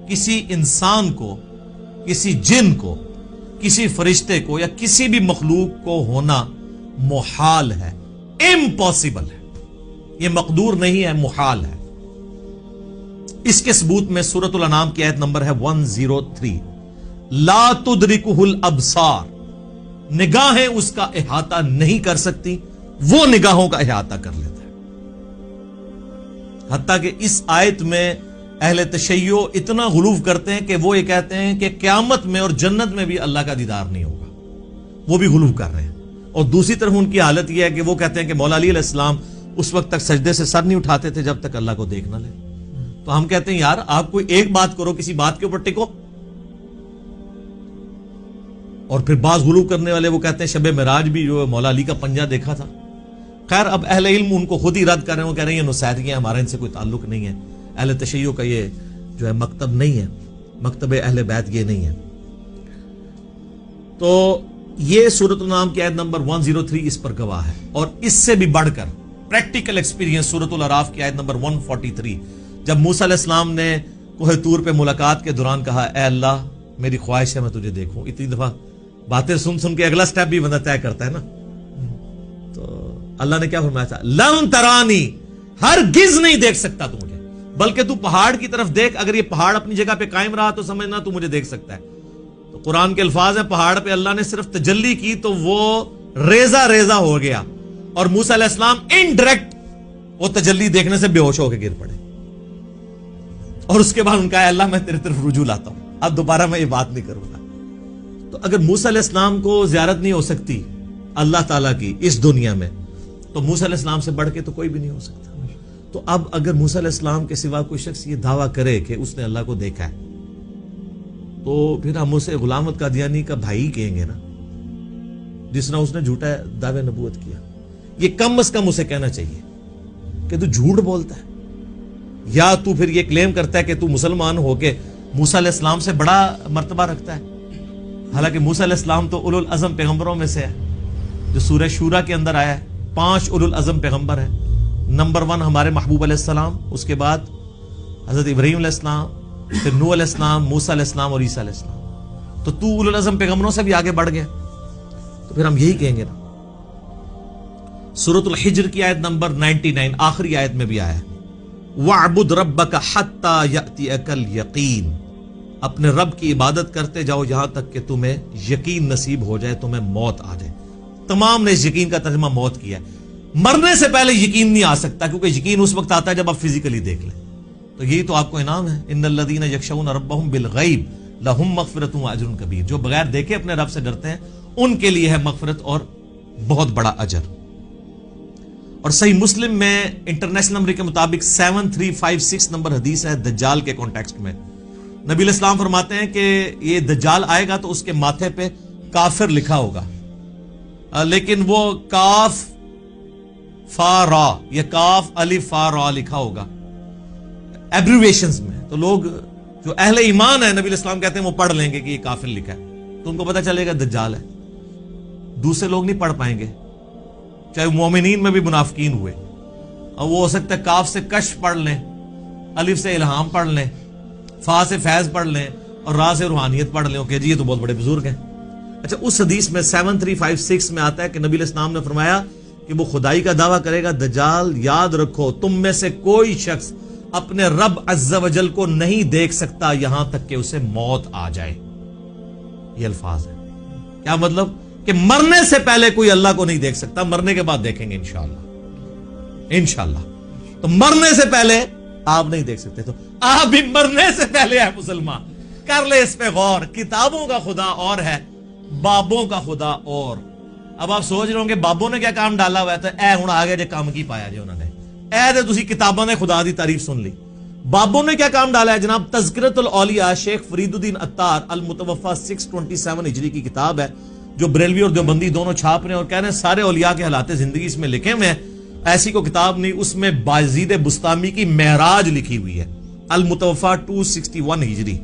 کسی انسان کو، کسی جن کو، کسی فرشتے کو یا کسی بھی مخلوق کو ہونا محال ہے، امپاسبل ہے. یہ مقدور نہیں ہے، محال ہے. اس کے ثبوت میں سورۃ الانعام کی آیت نمبر ہے 103، لا تدرکہ الابصار، نگاہیں اس کا احاطہ نہیں کر سکتی، وہ نگاہوں کا احاطہ کر لیتا ہے. حتیٰ کہ اس آیت میں اہل تشیع اتنا غلو کرتے ہیں کہ وہ یہ کہتے ہیں کہ قیامت میں اور جنت میں بھی اللہ کا دیدار نہیں ہوگا. وہ بھی غلو کر رہے ہیں. اور دوسری طرف ان کی حالت یہ ہے کہ وہ کہتے ہیں کہ مولا علی علیہ السلام اس وقت تک سجدے سے سر نہیں اٹھاتے تھے جب تک اللہ کو دیکھ نہ لے. تو ہم کہتے ہیں یار آپ کوئی ایک بات کرو، کسی بات کے اوپر ٹکو. اور پھر بعض غلو کرنے والے وہ کہتے ہیں شب معراج بھی جو مولا علی کا پنجہ دیکھا تھا. خیر اب اہل علم ان کو خود ہی رد کر رہے ہیں، وہ کہہ رہے ہیں یہ نصیحتیاں، ہمارا ان سے کوئی تعلق نہیں ہے. اہل تشیع کا یہ جو ہے مکتب نہیں ہے، مکتب اہل بیت یہ نہیں ہے. تو یہ سورۃ الانعام کی آیت نمبر 103 اس پر گواہ ہے. اور اس سے بھی بڑھ کر پریکٹیکل ایکسپیرینس سورۃ الاعراف کی آیت نمبر 143، جب موسیٰ علیہ السلام نے کوہ طور پہ ملاقات کے دوران کہا اے اللہ میری خواہش ہے میں تجھے دیکھوں. اتنی دفعہ باتیں سن سن کے اگلا سٹیپ بھی بندہ طے کرتا ہے نا. تو اللہ نے کیا فرمایا تھا؟ لن ترانی، ہرگز نہیں دیکھ سکتا تو مجھے، بلکہ تو پہاڑ کی طرف دیکھ، اگر یہ پہاڑ اپنی جگہ پہ قائم رہا تو سمجھنا تو مجھے دیکھ سکتا ہے. تو قرآن کے الفاظ ہیں پہاڑ پہ اللہ نے صرف تجلی کی تو وہ ریزہ ریزہ ہو گیا، اور موسیٰ علیہ السلام انڈائریکٹ وہ تجلی دیکھنے سے بے ہوش ہو کے گر پڑے. اور اس کے بعد ان کا اللہ میں تیرے طرف رجوع لاتا ہوں، اب دوبارہ میں یہ بات نہیں کروں گا. تو اگر موسیٰ علیہ السلام کو زیارت نہیں ہو سکتی اللہ تعالیٰ کی اس دنیا میں، تو موسیٰ علیہ السلام سے بڑھ کے تو کوئی بھی نہیں ہو سکتا. تو اب اگر موسیٰ علیہ السلام کے سوا کوئی شخص یہ دعویٰ کرے کہ اس نے اللہ کو دیکھا ہے، تو پھر ہم اسے غلام احمد قادیانی کا بھائی کہیں گے نا، جس طرح اس نے جھوٹا دعوے نبوت کیا. یہ کم از کم اسے کہنا چاہیے کہ تو جھوٹ بولتا ہے، یا تو پھر یہ کلیم کرتا ہے کہ تو مسلمان ہو کے موسیٰ علیہ السلام سے بڑا مرتبہ رکھتا ہے. حالانکہ موسیٰ علیہ السلام تو اولو العزم پیغمبروں میں سے ہے، جو سورہ شورا کے اندر آیا ہے. 5 اولو العزم پیغمبر ہیں. نمبر 1 ہمارے محبوب علیہ السلام، اس کے بعد حضرت ابراہیم علیہ السلام، پھر نوح علیہ السلام، موسیٰ علیہ السلام اور عیسیٰ علیہ السلام. تو اولو العزم پیغمبروں سے بھی آگے بڑھ گیا. تو پھر ہم یہی کہیں گے نا. سورۃ الحجر کی آیت نمبر 99 آخری آیت میں بھی آیا ہے، وَاعْبُدْ رَبَّكَ حَتَّى يَأْتِيَكَ الْيَقِينُ، اپنے رب کی عبادت کرتے جاؤ یہاں تک کہ تمہیں یقین نصیب ہو جائے، تمہیں موت آ جائے. تمام نے اس یقین کا ترجمہ موت کیا ہے. مرنے سے پہلے یقین نہیں آ سکتا، کیونکہ یقین اس وقت آتا ہے جب آپ فزیکلی دیکھ لیں. تو یہی تو آپ کو انعام ہے، ان الذین یخشون ربهم بالغیب لهم مغفرۃ واجر کبیر. جو بغیر دیکھے اپنے رب سے ڈرتے ہیں ان کے لیے ہے مغفرت اور بہت بڑا اجر. اور صحیح مسلم میں انٹرنیشنل نمبر کے مطابق 7356 نمبر حدیث ہے دجال کے کانٹیکسٹ میں. نبی علیہ السلام فرماتے ہیں کہ یہ دجال آئے گا تو اس کے ماتھے پہ کافر لکھا ہوگا، لیکن وہ کاف فا را یا کاف الف فا را لکھا ہوگا ایبریویشنز میں. تو لوگ جو اہل ایمان ہے، نبی علیہ السلام کہتے ہیں وہ پڑھ لیں گے کہ یہ کافر لکھا ہے، تو ان کو پتہ چلے گا دجال ہے. دوسرے لوگ نہیں پڑھ پائیں گے، چاہے مومنین میں بھی منافقین ہوئے. اور وہ ہو سکتا ہے کاف سے کشف پڑھ لیں، الف سے الہام پڑھ لیں، فا سے فیض پڑھ لیں، اور را سے روحانیت پڑھ لیں کہ جی یہ تو بہت بڑے بزرگ ہیں. اچھا، اس حدیث میں 7356 میں آتا ہے کہ نبی علیہ السلام نے فرمایا کہ وہ خدائی کا دعویٰ کرے گا دجال. یاد رکھو تم میں سے کوئی شخص اپنے رب عز و جل کو نہیں دیکھ سکتا یہاں تک کہ اسے موت آ جائے. یہ الفاظ ہے. کیا مطلب؟ کہ مرنے سے پہلے کوئی اللہ کو نہیں دیکھ سکتا، مرنے کے بعد دیکھیں گے انشاءاللہ. تو مرنے سے پہلے آپ نہیں دیکھ سکتے. تو آپ بھی مرنے سے پہلے ہے مسلمان، کر لے اس پہ غور. کتابوں کا خدا اور ہے، بابوں کا خدا اور. اب آپ سوچ رہے ہوں کہ بابوں نے کیا کام ڈالا ہوا ہے، تو اے ہوں آگے جے کام کی پایا جی انہوں نے. اے دے تسی کتابوں نے خدا دی تعریف سن لی. بابوں نے کیا کام ڈالا ہے جناب؟ تذکرۃ الاولیاء شیخ فرید الدین عطار المتوفی 627 ہجری کی کتاب ہے، جو بریلوی اور دیوبندی دونوں چھاپ رہے ہیں اور کہہ رہے ہیں سارے اولیاء کے حالات زندگی اس میں لکھے ہوئے ہیں. ایسی کو کتاب نہیں، اس میں بایزید بستامی کی معراج لکھی ہوئی ہے، المتوفی 261 ہجری.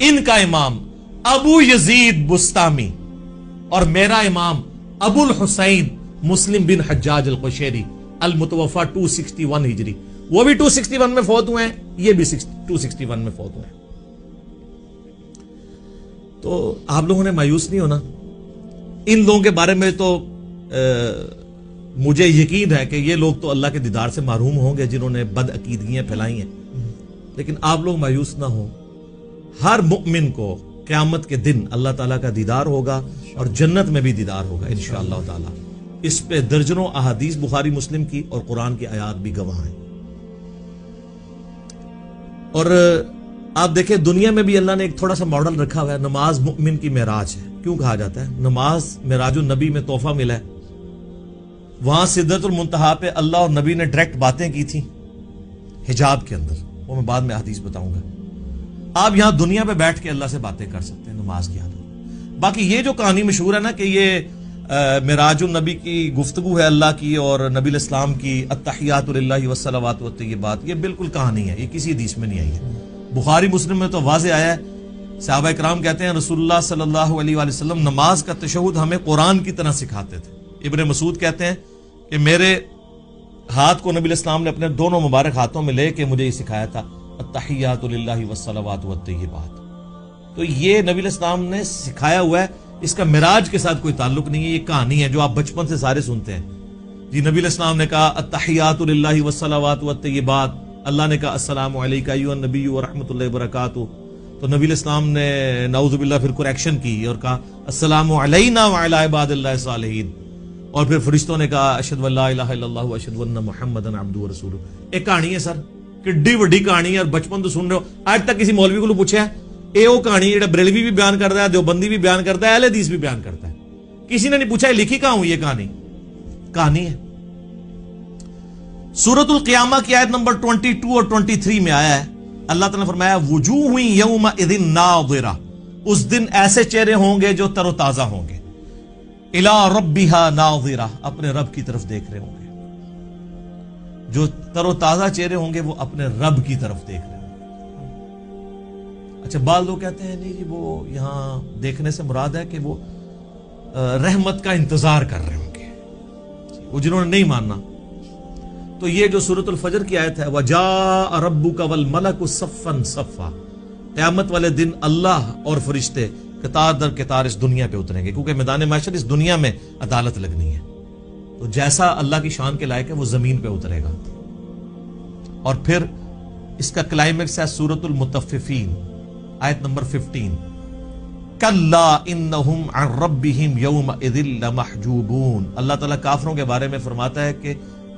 ان کا امام ابو یزید بستامی اور میرا امام ابو الحسین مسلم بن حجاج القشیری المتوفی 261 ہجری. وہ بھی 261 میں فوت ہوئے ہیں، یہ بھی 261 میں فوت ہوئے ہیں. تو آپ لوگوں نے مایوس نہیں ہونا. ان لوگوں کے بارے میں تو مجھے یقین ہے کہ یہ لوگ تو اللہ کے دیدار سے محروم ہوں گے جنہوں نے بد عقیدگیاں پھیلائی ہیں. لیکن آپ لوگ مایوس نہ ہوں. ہر مؤمن کو قیامت کے دن اللہ تعالیٰ کا دیدار ہوگا اور جنت میں بھی دیدار ہوگا انشاءاللہ تعالیٰ. اس پہ درجنوں احادیث بخاری مسلم کی اور قرآن کی آیات بھی گواہ ہیں. اور آپ دیکھیں دنیا میں بھی اللہ نے ایک تھوڑا سا ماڈل رکھا ہوا ہے. نماز مؤمن کی معراج ہے. کیوں کہا جاتا ہے؟ نماز معراج النبی میں تحفہ ملا ہے. وہاں سدرۃ المنتہا پہ اللہ اور نبی نے ڈائریکٹ باتیں کی تھیں حجاب کے اندر، وہ میں بعد میں حدیث بتاؤں گا. آپ یہاں دنیا پہ بیٹھ کے اللہ سے باتیں کر سکتے ہیں نماز کی حالت. باقی یہ جو کہانی مشہور ہے نا کہ یہ معراج النبی کی گفتگو ہے اللہ کی اور نبی علیہ السلام کی التحیات للہ والصلوات والطیبات، یہ بالکل کہانی ہے، یہ کسی حدیث میں نہیں آئی ہے. بخاری مسلم میں تو واضح آیا ہے. صحابہ کرام کہتے ہیں رسول اللہ صلی اللہ علیہ وآلہ وسلم نماز کا تشہد ہمیں قرآن کی طرح سکھاتے تھے. ابن مسعود کہتے ہیں کہ میرے ہاتھ کو نبی علیہ السلام نے اپنے دونوں مبارک ہاتھوں میں لے کے مجھے یہ سکھایا تھا التحیات للہ والصلوات والطیبات. تو یہ نبی علیہ السلام نے سکھایا ہوا ہے، اس کا معراج کے ساتھ کوئی تعلق نہیں ہے، یہ کہانی ہے جو آپ بچپن سے سارے سنتے ہیں. جی نبی علیہ السلام نے کہا التحیات للہ والصلوات والطیبات، اللہ نے کہا السلام علیکہ ایھا النبی ورحمۃ اللہ وبرکاتہ، تو نبی علیہ السلام نے نعوذ باللہ پھر کریکشن کی اور کہا السلام علینا وعلی عباد اللہ الصالحین، اور پھر فرشتوں نے کہا اشہد ان لا الہ الا اللہ واشہد ان محمدا عبدہ ورسولہ. ایک کہانی ہے سر، کڈی وڈی کہانی ہے، اور بچپن تو سن رہے ہو. آج تک کسی مولوی کو پوچھا ہے اے وہ کہانی جڑا بریلوی بھی بیان کرتا ہے، دیوبندی بھی بیان کرتا ہے، اہل حدیث بھی بیان کرتا ہے، کسی نے نہیں پوچھا یہ لکھی کہاں ہوئی یہ کہانی ہے. سورۃ القیامہ کی آیت نمبر 22 اور 23 میں آیا ہے، اللہ تعالیٰ نے فرمایا وجوہ یومئذ ناظرہ، اس دن ایسے چہرے ہوں گے جو تر و تازہ ہوں گے، الی ربہا ناظرہ، اپنے رب کی طرف دیکھ رہے ہوں گے. جو تر و تازہ چہرے ہوں گے وہ اپنے رب کی طرف دیکھ رہے ہوں گے. اچھا بعض لوگ کہتے ہیں نہیں جی وہ یہاں دیکھنے سے مراد ہے کہ وہ رحمت کا انتظار کر رہے ہوں گے، وہ جنہوں نے نہیں ماننا. تو یہ جو سورۃ الفجر کی آیت ہے وَجَاءَ رَبُّكَ وَالْمَلَكُ صَفًّا صَفًّا، قیامت والے دن اللہ اور فرشتے قطار در قطار اس دنیا پہ اتریں گے، کیونکہ میدان محشر اس دنیا میں عدالت لگنی ہے. تو جیسا اللہ کی شان کے لائق ہے وہ زمین پہ اترے گا. اور پھر اس کا کلائمیکس ہے سورۃ المطففین آیت نمبر 15، کَلَّا إِنَّهُمْ عَنْ رَبِّهِمْ يَوْمَئِذٍ لَمَحْجُوبُونَ. اللہ تعالیٰ کافروں کے بارے میں فرماتا ہے کہ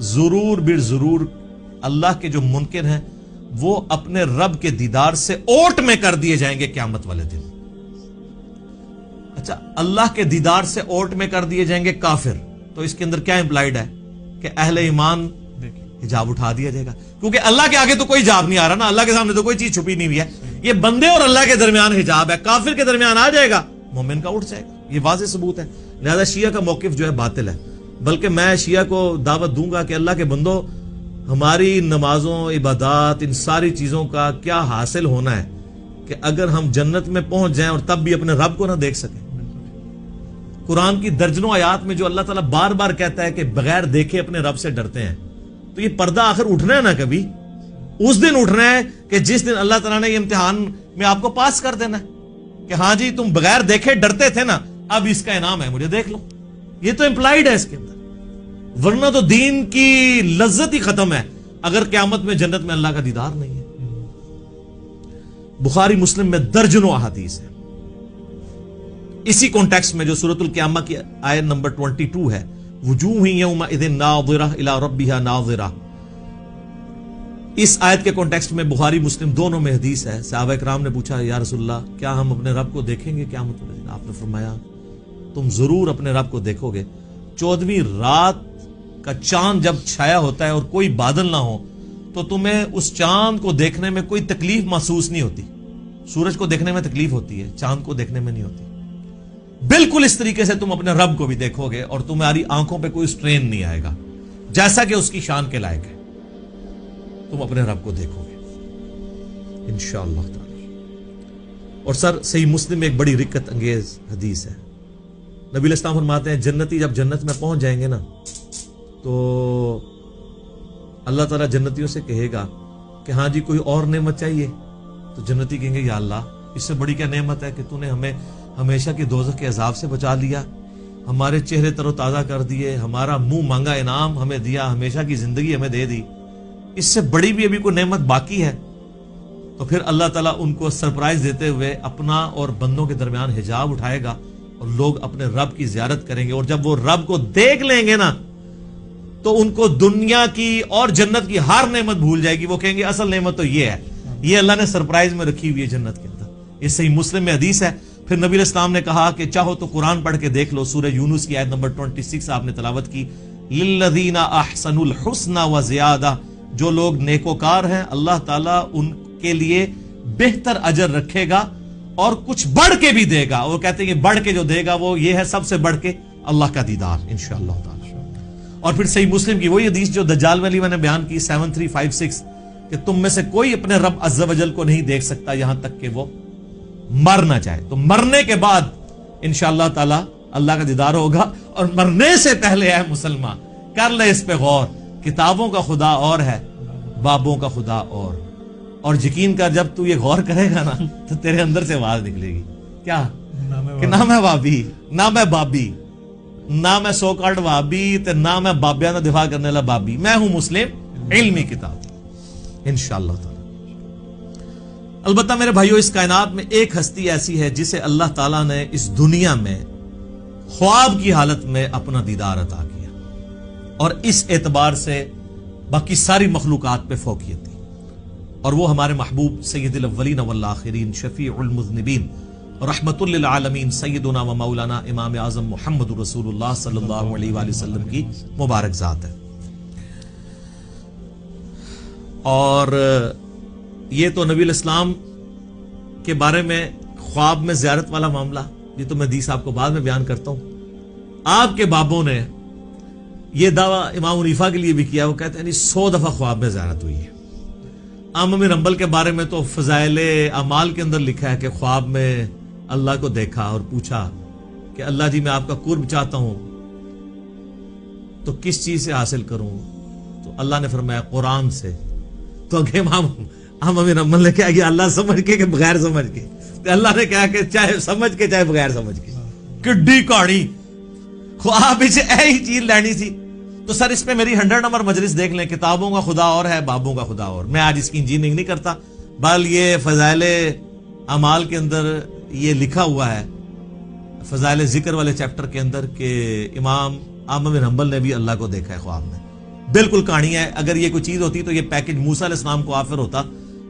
ضرور بر ضرور اللہ کے جو منکر ہیں وہ اپنے رب کے دیدار سے اوٹ میں کر دیے جائیں گے قیامت والے دن. اچھا اللہ کے دیدار سے اوٹ میں کر دیے جائیں گے کافر، تو اس کے اندر کیا امپلائڈ ہے کہ اہل ایمان حجاب اٹھا دیا جائے گا، کیونکہ اللہ کے آگے تو کوئی حجاب نہیں آ رہا نا، اللہ کے سامنے تو کوئی چیز چھپی نہیں ہوئی ہے. یہ بندے اور اللہ کے درمیان حجاب ہے، کافر کے درمیان آ جائے گا، مومن کا اٹھ جائے گا. یہ واضح ثبوت ہے. لہذا شیعہ کا موقف جو ہے باطل ہے، بلکہ میں شیعہ کو دعوت دوں گا کہ اللہ کے بندو، ہماری نمازوں عبادات ان ساری چیزوں کا کیا حاصل ہونا ہے کہ اگر ہم جنت میں پہنچ جائیں اور تب بھی اپنے رب کو نہ دیکھ سکیں. قرآن کی درجنوں آیات میں جو اللہ تعالیٰ بار بار کہتا ہے کہ بغیر دیکھے اپنے رب سے ڈرتے ہیں، تو یہ پردہ آخر اٹھنا ہے نا، کبھی اس دن اٹھنا ہے کہ جس دن اللہ تعالیٰ نے یہ امتحان میں آپ کو پاس کر دینا ہے کہ ہاں جی تم بغیر دیکھے ڈرتے تھے نا، اب اس کا انعام ہے، مجھے دیکھ لو. یہ تو امپلائیڈ ہے اس کے اندر، ورنہ تو دین کی لذت ہی ختم ہے اگر قیامت میں جنت میں اللہ کا دیدار نہیں ہے. بخاری مسلم میں درجنوں احادیث ہیں. اسی کانٹیکسٹ میں جو سورۃ القیامہ کی آیت نمبر 22 ہے وجوہ یومئذ ناظرہ الی ربہا ناظرہ، اس آیت کے کانٹیکسٹ میں بخاری مسلم دونوں میں حدیث ہے. صحابہ کرام نے پوچھا یا رسول اللہ کیا ہم اپنے رب کو دیکھیں گے قیامت والے دن؟ آپ نے فرمایا تم ضرور اپنے رب کو دیکھو گے. 14ویں رات کا چاند جب چھایا ہوتا ہے اور کوئی بادل نہ ہو تو تمہیں اس چاند کو دیکھنے میں کوئی تکلیف محسوس نہیں ہوتی. سورج کو دیکھنے میں تکلیف ہوتی ہے، چاند کو دیکھنے میں نہیں ہوتی. بالکل اس طریقے سے تم اپنے رب کو بھی دیکھو گے اور تمہاری آنکھوں پہ کوئی سٹرین نہیں آئے گا، جیسا کہ اس کی شان کے لائق ہے. تم اپنے رب کو دیکھو گے انشاءاللہ تعالی. اور سر صحیح مسلم میں ایک بڑی رکت انگیز حدیث ہے. نبی علیہ السلام فرماتے ہیں جنتی جب جنت میں پہنچ جائیں گے نا تو اللہ تعالیٰ جنتیوں سے کہے گا کہ ہاں جی کوئی اور نعمت چاہیے؟ تو جنتی کہیں گے یا اللہ اس سے بڑی کیا نعمت ہے کہ تو نے ہمیں ہمیشہ کے دوزخ کے عذاب سے بچا لیا، ہمارے چہرے تر و تازہ کر دیے، ہمارا منہ مانگا انعام ہمیں دیا، ہمیشہ کی زندگی ہمیں دے دی، اس سے بڑی بھی ابھی کوئی نعمت باقی ہے؟ تو پھر اللہ تعالیٰ ان کو سرپرائز دیتے ہوئے اپنا اور بندوں کے درمیان حجاب اٹھائے گا اور لوگ اپنے رب کی زیارت کریں گے. اور جب وہ رب کو دیکھ لیں گے نا تو ان کو دنیا کی اور جنت کی ہر نعمت بھول جائے گی. وہ کہیں گے اصل نعمت تو یہ ہے، یہ اللہ نے سرپرائز میں رکھی ہوئی ہے جنت کے اندر. یہ صحیح مسلم میں حدیث ہے. پھر نبی علیہ السلام نے کہا کہ چاہو تو قرآن پڑھ کے دیکھ لو. سورہ یونس کی آیت نمبر 26 آپ نے تلاوت کی، للذین احسنوا الحسنى وزیادہ، جو لوگ نیکوکار ہیں اللہ تعالیٰ ان کے لیے بہتر اجر رکھے گا اور کچھ بڑھ کے بھی دے گا. وہ کہتے ہیں کہ بڑھ کے جو دے گا وہ یہ ہے سب سے بڑھ کے اللہ کا دیدار انشاءاللہ تعالی. اور پھر صحیح مسلم کی وہی حدیث جو دجال والی میں نے بیان کی 7356 کہ تم میں سے کوئی اپنے رب عز و جل کو نہیں دیکھ سکتا یہاں تک کہ وہ مر نہ جائے. تو مرنے کے بعد انشاءاللہ تعالی اللہ کا دیدار ہوگا. اور مرنے سے پہلے ہے مسلمان کر لے اس پہ غور، کتابوں کا خدا اور ہے، بابوں کا خدا اور. اور یقین کر جب تو یہ غور کرے گا نا تو تیرے اندر سے آواز نکلے گی کیا کہ نہ میں وابی نہ میں بابی نہ میں سو کارڈ وابی تے نہ میں بابیاں دا دفاع کرنے والا بابی، میں ہوں مسلم علمی کتاب انشاءاللہ تعالی۔ البتہ میرے بھائیو اس کائنات میں ایک ہستی ایسی ہے جسے اللہ تعالیٰ نے اس دنیا میں خواب کی حالت میں اپنا دیدار عطا کیا اور اس اعتبار سے باقی ساری مخلوقات پہ فوقیت دی، اور وہ ہمارے محبوب سید الاولین والآخرین شفیع المذنبین رحمت للعالمین سیدنا و مولانا امام اعظم محمد رسول اللہ صلی اللہ علیہ وآلہ وسلم کی مبارک ذات ہے۔ اور یہ تو نبی الاسلام کے بارے میں خواب میں زیارت والا معاملہ، یہ تو میں حدیث آپ کو بعد میں بیان کرتا ہوں۔ آپ کے بابوں نے یہ دعویٰ امام حنیفہ کے لیے بھی کیا، وہ کہتے ہیں 100 دفعہ خواب میں زیارت ہوئی ہے۔ امام بن حنبل کے بارے میں تو فضائل اعمال کے اندر لکھا ہے کہ خواب میں اللہ کو دیکھا اور پوچھا کہ اللہ جی میں آپ کا قرب چاہتا ہوں تو کس چیز سے حاصل کروں، تو اللہ نے فرمایا قرآن سے۔ تو اگے امام بن حنبل نے کہا کہ اللہ سمجھ کے کہ بغیر سمجھ کے، تو اللہ نے کہا کہ چاہے سمجھ کے چاہے بغیر سمجھ کے، کڈی کہانی خواب سے ایہی چیز لینی سی۔ تو سر اس پہ میری 100 نمبر مجلس دیکھ لیں، کتابوں کا خدا اور ہے بابوں کا خدا اور۔ میں آج اس کی انجینئرنگ نہیں کرتا، بل یہ فضائل اعمال کے اندر یہ لکھا ہوا ہے، فضائل ذکر والے چیپٹر کے اندر، کہ امام احمد بن حنبل نے بھی اللہ کو دیکھا ہے خواب میں۔ بالکل کہانی ہے، اگر یہ کوئی چیز ہوتی تو یہ پیکج موسیٰ علیہ السلام کو آفر ہوتا،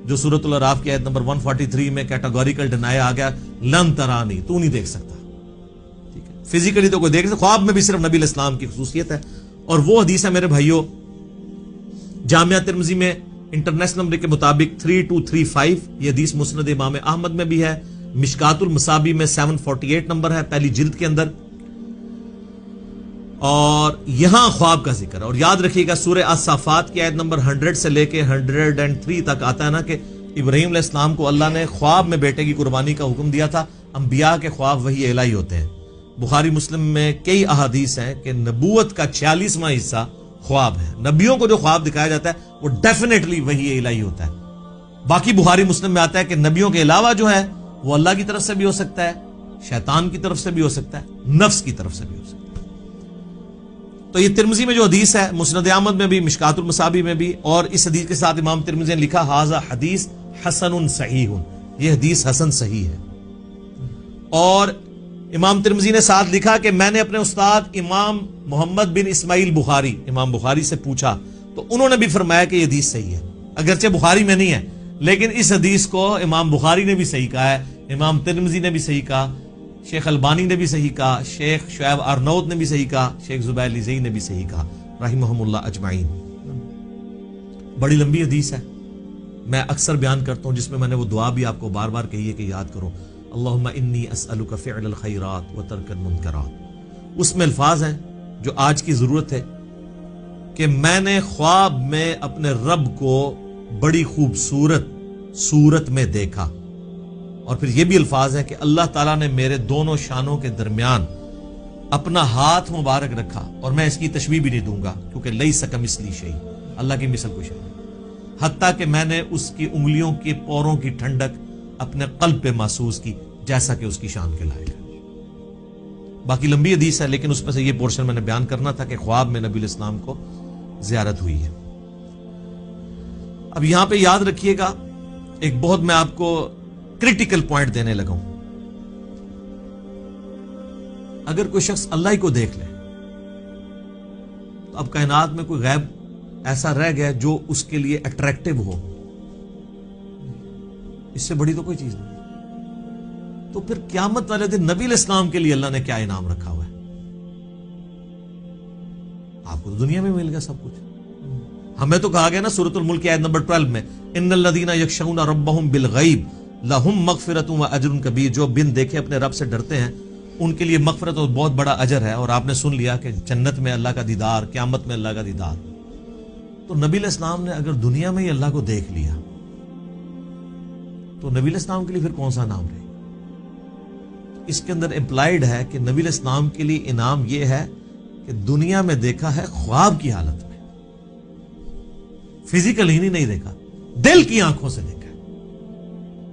جو سورۃ الاعراف کی آیت نمبر 143 میں کیٹاگوریکل ڈینائی آ گیا، لن ترانی، تو نہیں دیکھ سکتا، ٹھیک ہے، فزیکلی تو کوئی دیکھ سکتا، خواب میں بھی صرف نبی علیہ السلام کی خصوصیت ہے۔ اور وہ حدیث ہے میرے بھائیوں جامعہ ترمذی میں انٹرنیشنل نمبر کے مطابق 3235، یہ حدیث مسند امام احمد میں بھی ہے، مشکات المصابی میں 748 نمبر ہے پہلی جلد کے اندر، اور یہاں خواب کا ذکر ہے۔ اور یاد رکھیے گا سورہ الصافات کی آیت نمبر 100 سے لے کے 103 تک آتا ہے نا کہ ابراہیم علیہ السلام کو اللہ نے خواب میں بیٹے کی قربانی کا حکم دیا تھا۔ انبیاء کے خواب وحی الہی ہوتے ہیں۔ بخاری مسلم میں کئی احادیث ہیں کہ نبوت کا 46واں حصہ خواب ہے، نبیوں کو جو خواب دکھایا جاتا ہے وہ ڈیفینیٹلی وحی الہی ہوتا ہے۔ باقی بخاری مسلم میں آتا ہے کہ نبیوں کے علاوہ جو ہے وہ اللہ کی طرف سے بھی ہو سکتا ہے، شیطان کی طرف سے بھی ہو سکتا ہے، نفس کی طرف سے بھی ہو سکتا ہے۔ تو یہ ترمذی میں جو حدیث ہے، مسند احمد میں بھی، مشکات المصابی میں بھی، اور اس حدیث کے ساتھ امام ترمذی نے لکھا ھذا حدیث حسن صحیح، یہ حدیث حسن صحیح ہے۔ اور امام ترمذی نے ساتھ لکھا کہ میں نے اپنے استاد امام محمد بن اسماعیل بخاری، امام بخاری سے پوچھا تو انہوں نے بھی فرمایا کہ یہ حدیث صحیح ہے، اگرچہ بخاری میں نہیں ہے لیکن اس حدیث کو امام بخاری نے بھی صحیح کہا ہے، امام ترمذی نے بھی صحیح کہا، شیخ البانی نے بھی صحیح کہا، شیخ شعیب ارنوت نے بھی صحیح کہا، شیخ زبیر لیزئی نے بھی صحیح کہا رحمہم اللہ اجمعین۔ بڑی لمبی حدیث ہے، میں اکثر بیان کرتا ہوں، جس میں نے وہ دعا بھی آپ کو بار بار کہی ہے کہ یاد کرو، اللہم انی اسألک فعل الخیرات و ترک المنکرات۔ اس میں الفاظ ہیں جو آج کی ضرورت ہے کہ میں نے خواب میں اپنے رب کو بڑی خوبصورت صورت میں دیکھا، اور پھر یہ بھی الفاظ ہیں کہ اللہ تعالیٰ نے میرے دونوں شانوں کے درمیان اپنا ہاتھ مبارک رکھا، اور میں اس کی تشبیہ بھی نہیں دوں گا کیونکہ لیس کمثلہ شیء، اللہ کی مثل کوئی شیء نہیں، حتیٰ کہ میں نے اس کی انگلیوں کے پوروں کی ٹھنڈک اپنے قلب پہ محسوس کی جیسا کہ اس کی شان کے لائق ہے۔ باقی لمبی حدیث ہے لیکن اس میں سے یہ پورشن میں نے بیان کرنا تھا کہ خواب میں نبی علیہ السلام کو زیارت ہوئی ہے۔ اب یہاں پہ یاد رکھیے گا ایک بہت میں آپ کو کریٹیکل پوائنٹ دینے لگا ہوں، اگر کوئی شخص اللہ ہی کو دیکھ لے تو اب کائنات میں کوئی غیب ایسا رہ گیا جو اس کے لیے اٹریکٹیو ہو، اس سے بڑی تو کوئی چیز نہیں۔ تو پھر قیامت والے دن نبی علیہ السلام کے لیے اللہ نے کیا انعام رکھا ہوا ہے؟ آپ کو تو دنیا میں مل گیا سب کچھ، ہمیں تو کہا گیا نا سورۃ الملک کی آیت نمبر 12 میں ان الذین یخشون ربهم بالغیب لہم مغفرۃ و اجر کبیر، جو بن دیکھے اپنے رب سے ڈرتے ہیں ان کے لیے مغفرت اور بہت بڑا اجر ہے۔ اور آپ نے سن لیا کہ جنت میں اللہ کا دیدار، قیامت میں اللہ کا دیدار۔ تو نبی علیہ السلام نے اگر دنیا میں ہی اللہ کو دیکھ لیا تو نبی علیہ السلام کے لیے پھر کون سا نام رہے؟ اس کے اندر امپلائیڈ ہے کہ نبی علیہ السلام کے لیے انعام یہ ہے کہ دنیا میں دیکھا ہے خواب کی حالت میں، فزیکل ہی نہیں دیکھا، دل کی آنکھوں سے دیکھا۔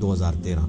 2013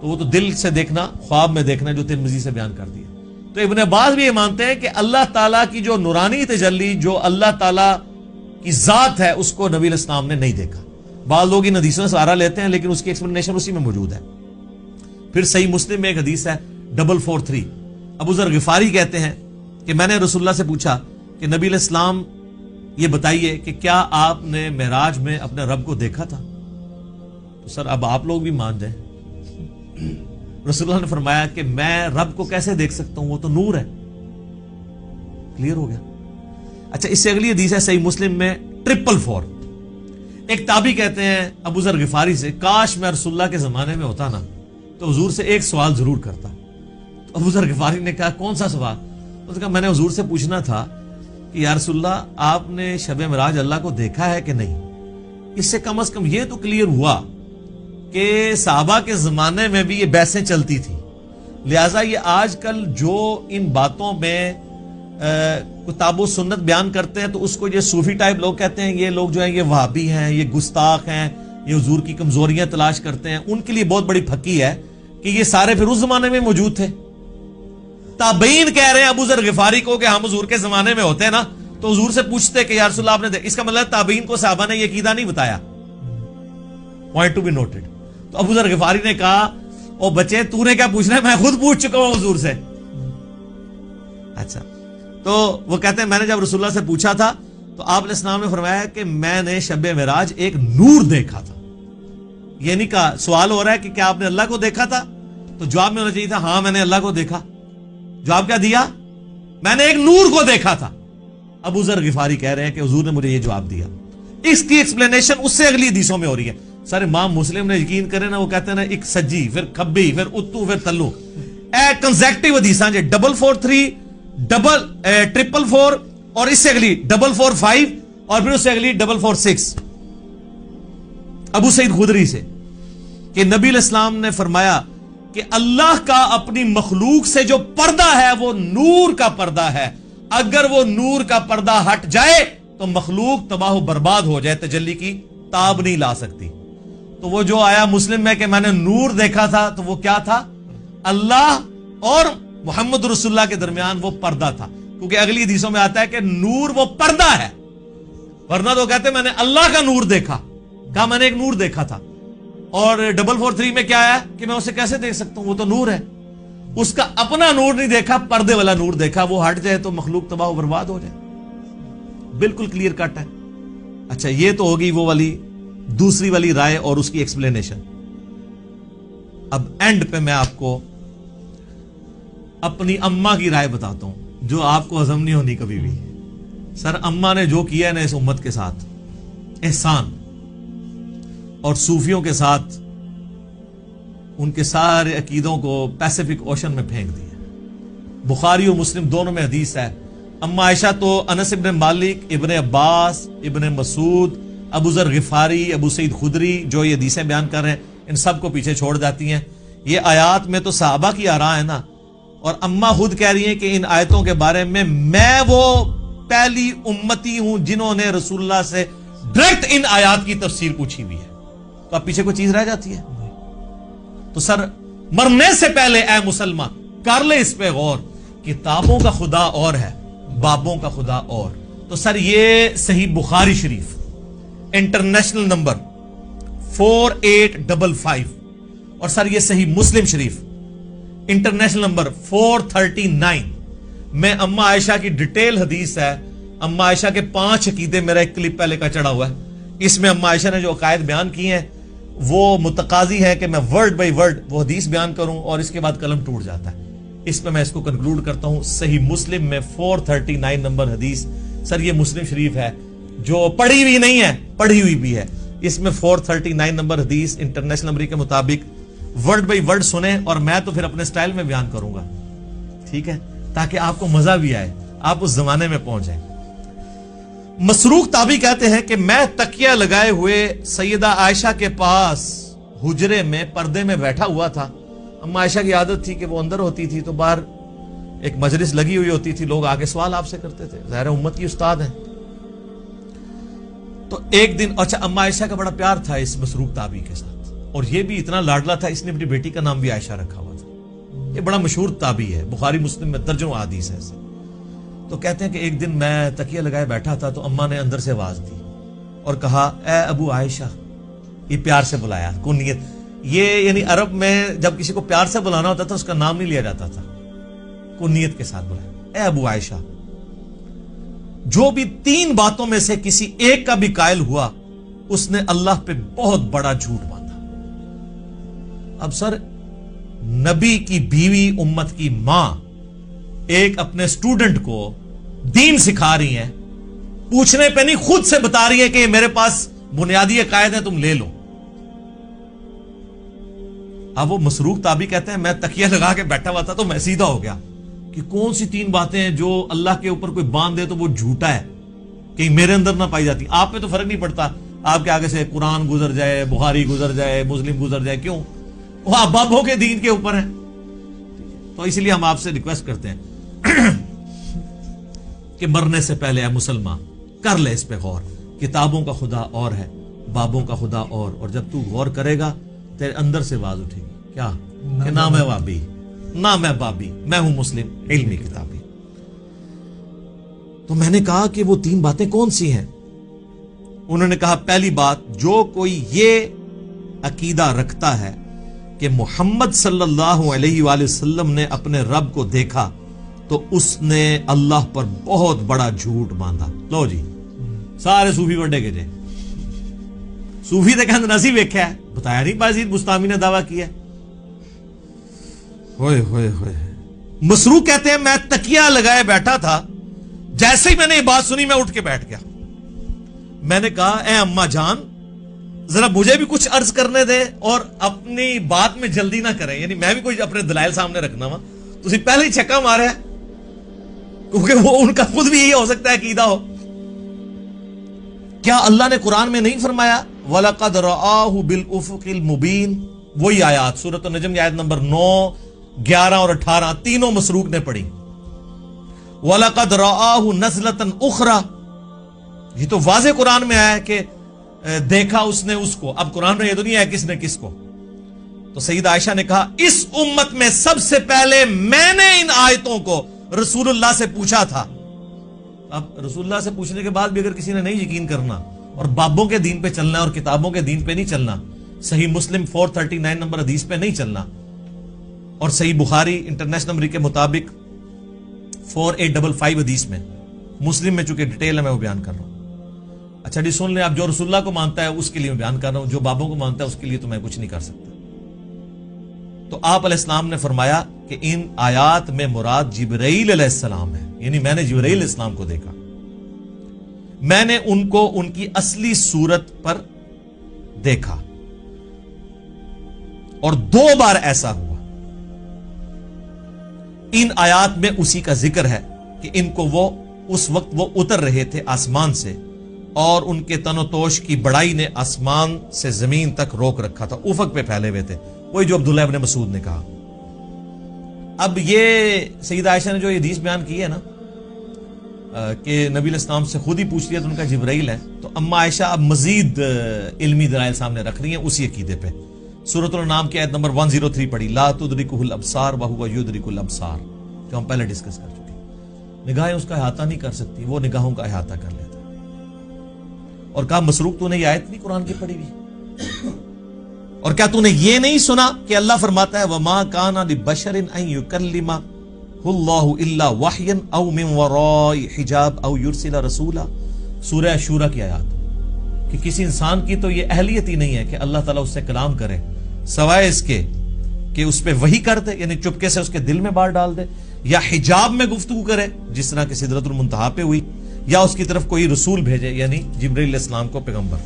تو وہ تو دل سے دیکھنا، خواب میں دیکھنا، جو ترمذی سے بیان کر دیا. تو ابن عباس بھی یہ مانتے ہیں کہ اللہ تعالیٰ کی جو نورانی تجلی، جو اللہ تعالیٰ کی ذات ہے، اس کو نبی علیہ السلام نے نہیں دیکھا. بعض لوگ ان حدیثوں سے سہارا لیتے ہیں لیکن اس کی ایکسپلینیشن اسی میں موجود ہے. پھر صحیح مسلم میں ایک حدیث ہے 443. ابو ذر غفاری کہتے ہیں کہ میں نے رسول اللہ سے پوچھا کہ نبی علیہ السلام یہ بتائیے کہ کیا آپ نے معراج میں اپنے رب کو دیکھا تھا؟ تو سر اب آپ لوگ بھی مان جائیں. رسول اللہ نے فرمایا کہ میں رب کو کیسے دیکھ سکتا ہوں، وہ تو نور ہے. کلیئر ہو گیا. اچھا، اس سے اگلی حدیث ہے صحیح مسلم میں 444. ایک تابعی کہتے ہیں ابو ذر غفاری سے، کاش میں رسول اللہ کے زمانے میں ہوتا نا تو حضور سے ایک سوال ضرور کرتا. تو ابو ذر غفاری نے کہا کون سا سوال؟ اس نے کہا میں نے حضور سے پوچھنا تھا کہ یا رسول اللہ آپ نے شب معراج اللہ کو دیکھا ہے کہ نہیں. اس سے کم از کم یہ تو کلیئر ہوا کہ صحابہ کے زمانے میں بھی یہ بحثیں چلتی تھیں. لہٰذا یہ آج کل جو ان باتوں میں کتاب و سنت بیان کرتے ہیں تو اس کو یہ صوفی ٹائپ لوگ کہتے ہیں، یہ لوگ جو ہیں یہ وہابی ہیں، یہ گستاخ ہیں، یہ حضور کی کمزوریاں تلاش کرتے ہیں. ان کے لیے بہت بڑی پھکی ہے کہ یہ سارے پھر اس زمانے میں موجود تھے. تابعین کہہ رہے ہیں ابو ذر غفاری کو کہ ہم حضور کے زمانے میں ہوتے ہیں نا تو حضور سے پوچھتے کہ یا رسول اللہ آپ نے اس کا مطلب تابعین کو صحابہ نے یہ عقیدہ نہیں بتایا. Point to be noted. تو ابو ذر غفاری نے کہا او بچے تو نے کیا پوچھنا ہے، میں خود پوچھ چکا ہوں حضور سے. اچھا، تو وہ کہتے ہیں میں نے جب رسول اللہ سے پوچھا تھا تو آپ علیہ السلام نے فرمایا کہ میں نے شب معراج ایک نور دیکھا تھا. یہ نہیں کہا، سوال ہو رہا ہے کہ کیا آپ نے اللہ کو دیکھا تھا، تو جواب میں ہونا چاہیے تھا ہاں میں نے اللہ کو دیکھا. جواب کیا دیا؟ میں نے ایک نور کو دیکھا تھا. ابو ذر غفاری کہہ رہے ہیں کہ حضور نے مجھے یہ جواب دیا. اس کی ایکسپلینیشن اس سے اگلی حدیثوں میں ہو رہی ہے. سر امام مسلم نے یقین کرے نا، وہ کہتے ہیں نا ایک سجی، پھر کھبی، پھر اتو، پھر تلو، کنزیکٹیو حدیثاں جی 443 444 اور اس سے اگلی 445 اور پھر اس سے اگلی 446 ابو سعید خدری سے کہ نبی علیہ السلام نے فرمایا کہ اللہ کا اپنی مخلوق سے جو پردہ ہے وہ نور کا پردہ ہے. اگر وہ نور کا پردہ ہٹ جائے تو مخلوق تباہ و برباد ہو جائے، تجلی کی تاب نہیں لا سکتی. تو وہ جو آیا مسلم میں کہ میں نے نور دیکھا تھا تو وہ کیا تھا؟ اللہ اور محمد رسول اللہ کے درمیان وہ پردہ تھا. کیونکہ اگلی حدیثوں میں آتا ہے کہ نور وہ پردہ ہے، ورنہ تو کہتے ہیں میں نے اللہ کا نور دیکھا. کہا میں نے ایک نور دیکھا تھا. اور 443 میں کیا ہے کہ میں اسے کیسے دیکھ سکتا ہوں، وہ تو نور ہے. اس کا اپنا نور نہیں دیکھا، پردے والا نور دیکھا. وہ ہٹ جائے تو مخلوق تباہ و برباد ہو جائے. بالکل کلیئر کٹ ہے. اچھا، یہ تو ہوگی وہ والی دوسری والی رائے اور اس کی ایکسپلینیشن. اب اینڈ پہ میں آپ کو اپنی اماں کی رائے بتاتا ہوں جو آپ کو ہضم نہیں ہونی کبھی بھی. سر اماں نے جو کیا ہے نا اس امت کے ساتھ احسان، اور صوفیوں کے ساتھ ان کے سارے عقیدوں کو پیسیفک اوشن میں پھینک دیا. بخاری و مسلم دونوں میں حدیث ہے. اما عائشہ تو انس ابن مالک، ابن عباس، ابن مسعود، ابو ذر غفاری، ابو سعید خدری جو یہ حدیثیں بیان کر رہے ہیں ان سب کو پیچھے چھوڑ جاتی ہیں. یہ آیات میں تو صحابہ کی آراء ہے نا، اور اما خود کہہ رہی ہیں کہ ان آیتوں کے بارے میں وہ پہلی امتی ہوں جنہوں نے رسول اللہ سے ڈائریکٹ ان آیات کی تفسیر پوچھی ہوئی ہے. تو اب پیچھے کوئی چیز رہ جاتی ہے؟ تو سر مرنے سے پہلے اے مسلمان کر لے اس پہ غور. کتابوں کا خدا اور ہے، بابوں کا خدا اور. تو سر یہ صحیح بخاری شریف انٹرنیشنل نمبر 4855 اور سر یہ صحیح مسلم شریف انٹرنیشنل نمبر 439 میں اما عائشہ کی ڈیٹیل حدیث ہے. اما عائشہ کے 5 عقیدے میرا ایک کلپ پہلے کا چڑھا ہوا ہے. اس میں اما عائشہ نے جو عقائد بیان کی ہیں وہ متقاضی ہے کہ میں ورڈ بائی ورڈ وہ حدیث بیان کروں اور اس کے بعد قلم ٹوٹ جاتا ہے. اس پہ میں اس کو کنکلوڈ کرتا ہوں. صحیح مسلم میں 439 نمبر حدیث. سر یہ مسلم شریف ہے جو پڑھی ہوئی نہیں ہے، پڑھی ہوئی بھی ہے. اس میں 439 نمبر حدیث انٹرنیشنل نمبر کے مطابق ورڈ بائی ورڈ سنیں اور میں تو پھر اپنے سٹائل میں بیان کروں گا، ٹھیک ہے، تاکہ آپ کو مزہ بھی آئے، آپ اس زمانے میں پہنچ جائیں. مسروق تابعی کہتے ہیں کہ میں تکیہ لگائے ہوئے سیدہ عائشہ کے پاس حجرے میں پردے میں بیٹھا ہوا تھا. اما عائشہ کی عادت تھی کہ وہ اندر ہوتی تھی تو باہر ایک مجلس لگی ہوئی ہوتی تھی، لوگ آگے سوال آپ سے کرتے تھے، ظاہر امت کی استاد ہیں. تو ایک دن اچھا اما عائشہ کا بڑا پیار تھا اس مسروق تابعی کے ساتھ. اور یہ بھی اتنا لاڈلا تھا اس نے اپنی بیٹی کا نام بھی عائشہ رکھا ہوا تھا. یہ بڑا مشہور تابعی ہے, بخاری مسلم میں درجنوں احادیث ہے ایسے. تو کہتے ہیں کہ ایک دن میں تکیہ لگائے بیٹھا تھا تو اماں نے اندر سے آواز دی اور کہا اے ابو عائشہ. یہ پیار سے بلایا, کنیت. یہ یعنی عرب میں جب کسی کو پیار سے بلانا ہوتا تھا اس کا نام نہیں لیا جاتا تھا, کنیت کے ساتھ بلایا, اے ابو عائشہ. جو بھی 3 باتوں میں سے کسی ایک کا بھی قائل ہوا اس نے اللہ پہ بہت بڑا جھوٹ باندھا. اب سر, نبی کی بیوی, امت کی ماں ایک اپنے اسٹوڈنٹ کو دین سکھا رہی ہیں, پوچھنے پہ نہیں خود سے بتا رہی ہے کہ میرے پاس بنیادی عقائد ہیں, تم لے لو. اب وہ مسروق تابعی کہتے ہیں میں تکیہ لگا کے بیٹھا ہوا تھا تو میں سیدھا ہو گیا کہ کون سی 3 باتیں ہیں جو اللہ کے اوپر کوئی باندھ دے تو وہ جھوٹا ہے, کہیں میرے اندر نہ پائی جاتی. آپ میں تو فرق نہیں پڑتا, آپ کے آگے سے قرآن گزر جائے, بخاری گزر جائے, مسلم گزر جائے, کیوں؟ وہ بابوں کے دین کے اوپر ہے. تو اس لیے ہم آپ سے ریکویسٹ کرتے ہیں کہ مرنے سے پہلے اے مسلمان کر لے اس پہ غور. کتابوں کا خدا اور ہے, بابوں کا خدا اور جب تو غور کرے گا تیرے اندر سے آواز اٹھے گی, کیا کہ نہ میں وابی, نہ میں بابی, میں ہوں مسلم علمی کتابی. تو میں نے کہا کہ وہ 3 باتیں کون سی ہیں؟ انہوں نے کہا پہلی بات, جو کوئی یہ عقیدہ رکھتا ہے کہ محمد صلی اللہ علیہ وآلہ وسلم نے اپنے رب کو دیکھا تو اس نے اللہ پر بہت بڑا جھوٹ باندھا. لو جی, سارے صوفی وڈے کے جے صوفی تے کہندے نسی ویکھیا ہے, بتایا نہیں بازید بستامی نے دعویٰ کیا ہے. ہوئے ہوئے ہوئے. مسروق کہتے ہیں میں تکیہ لگائے بیٹھا تھا, جیسے ہی میں نے یہ بات سنی میں اٹھ کے بیٹھ گیا. میں نے کہا اے اماں جان ذرا مجھے بھی کچھ عرض کرنے دے اور اپنی بات میں جلدی نہ کریں, یعنی میں بھی کوئی اپنے دلائل سامنے رکھنا وا, تسی پہلے ہی چھکا مارے, کیونکہ وہ ان کا خود بھی یہی ہو سکتا ہے عقیدہ ہو. کیا اللہ نے قرآن میں نہیں فرمایا وَلَقَدْ رَآهُ بِالْأُفُقِ الْمُبِينِ؟ وہی آیات سورۃ النجم کی آیت نمبر 9, 11 اور 18 تینوں مسروق نے پڑھی. وَلَقَدْ رَآهُ نَزْلَةً أُخْرَى, یہ تو واضح قرآن میں آیا ہے کہ دیکھا اس نے اس کو. اب قرآن میں یہ تو نہیں ہے کس نے کس کو. تو سیدہ عائشہ نے کہا اس امت میں سب سے پہلے میں نے ان آیتوں کو رسول اللہ سے پوچھا تھا. اب رسول اللہ سے پوچھنے کے بعد بھی اگر کسی نے نہیں یقین کرنا اور بابوں کے دین پہ چلنا اور کتابوں کے دین پہ نہیں چلنا, صحیح مسلم 439 نمبر حدیث پہ نہیں چلنا, اور صحیح بخاری انٹرنیشنل نمبر کے مطابق 4855 حدیث میں, مسلم میں چونکہ ڈیٹیل ہے میں وہ بیان کر رہا ہوں. اچھا جی سن لیں, آپ جو رسول اللہ کو مانتا ہے اس کے لیے میں بیان کر رہا ہوں, جو بابوں کو مانتا ہے اس کے لیے تو میں کچھ نہیں کر سکتا. تو آپ علیہ السلام نے فرمایا کہ ان آیات میں مراد جبرائیل علیہ السلام ہے, یعنی میں نے جبرائیل علیہ السلام کو دیکھا, میں نے ان کو ان کی اصلی صورت پر دیکھا, اور 2 بار ایسا ہوا. ان آیات میں اسی کا ذکر ہے کہ ان کو وہ اس وقت وہ اتر رہے تھے آسمان سے, اور ان کے تن و توش کی بڑائی نے آسمان سے زمین تک روک رکھا تھا, افق پہ پھیلے ہوئے تھے, وہی جو عبداللہ ابن مسعود نے کہا. اب یہ سیدہ عائشہ نے جو یہ حدیث بیان کی ہے نا کہ نبی علیہ السلام سے خود ہی پوچھ لیا تو ان کا جبرائیل ہے, تو اما عائشہ اب مزید علمی دلائل سامنے رکھ رہی ہیں اسی عقیدے پہ. سورۃ الانعام کی آیت نمبر 103 پڑھی, لا تدرکہ الابصار وہو یدرک الابصار, جو ہم پہلے ڈسکس کر چکے. نگاہیں اس کا احاطہ نہیں کر سکتی, وہ نگاہوں کا احاطہ کر لیتا. اور کہا مسروق تو نے یہ آیت نہیں قرآن کی پڑھی ہوئی, اور کیا تو نے یہ نہیں سنا کہ اللہ فرماتا ہے وَمَا كَانَ لِبَشَرٍ أَن يُكَلِّمَهُ اللَّهُ إِلَّا وَحْيًا أَوْ مِن وَرَاءِ حِجَابٍ أَوْ يُرْسِلَ رَسُولًا. سورہ شورى کی آیات, کہ کسی انسان کی تو یہ اہلیت ہی نہیں ہے کہ اللہ تعالیٰ اس سے کلام کرے سوائے اس کے کہ اس پہ وحی کر دے, یعنی چپکے سے اس کے دل میں بات ڈال دے, یا حجاب میں گفتگو کرے جس طرح کہ سدرۃ المنتہا پہ ہوئی, یا اس کی طرف کوئی رسول بھیجے یعنی جبرائیل علیہ السلام کو پیغمبر.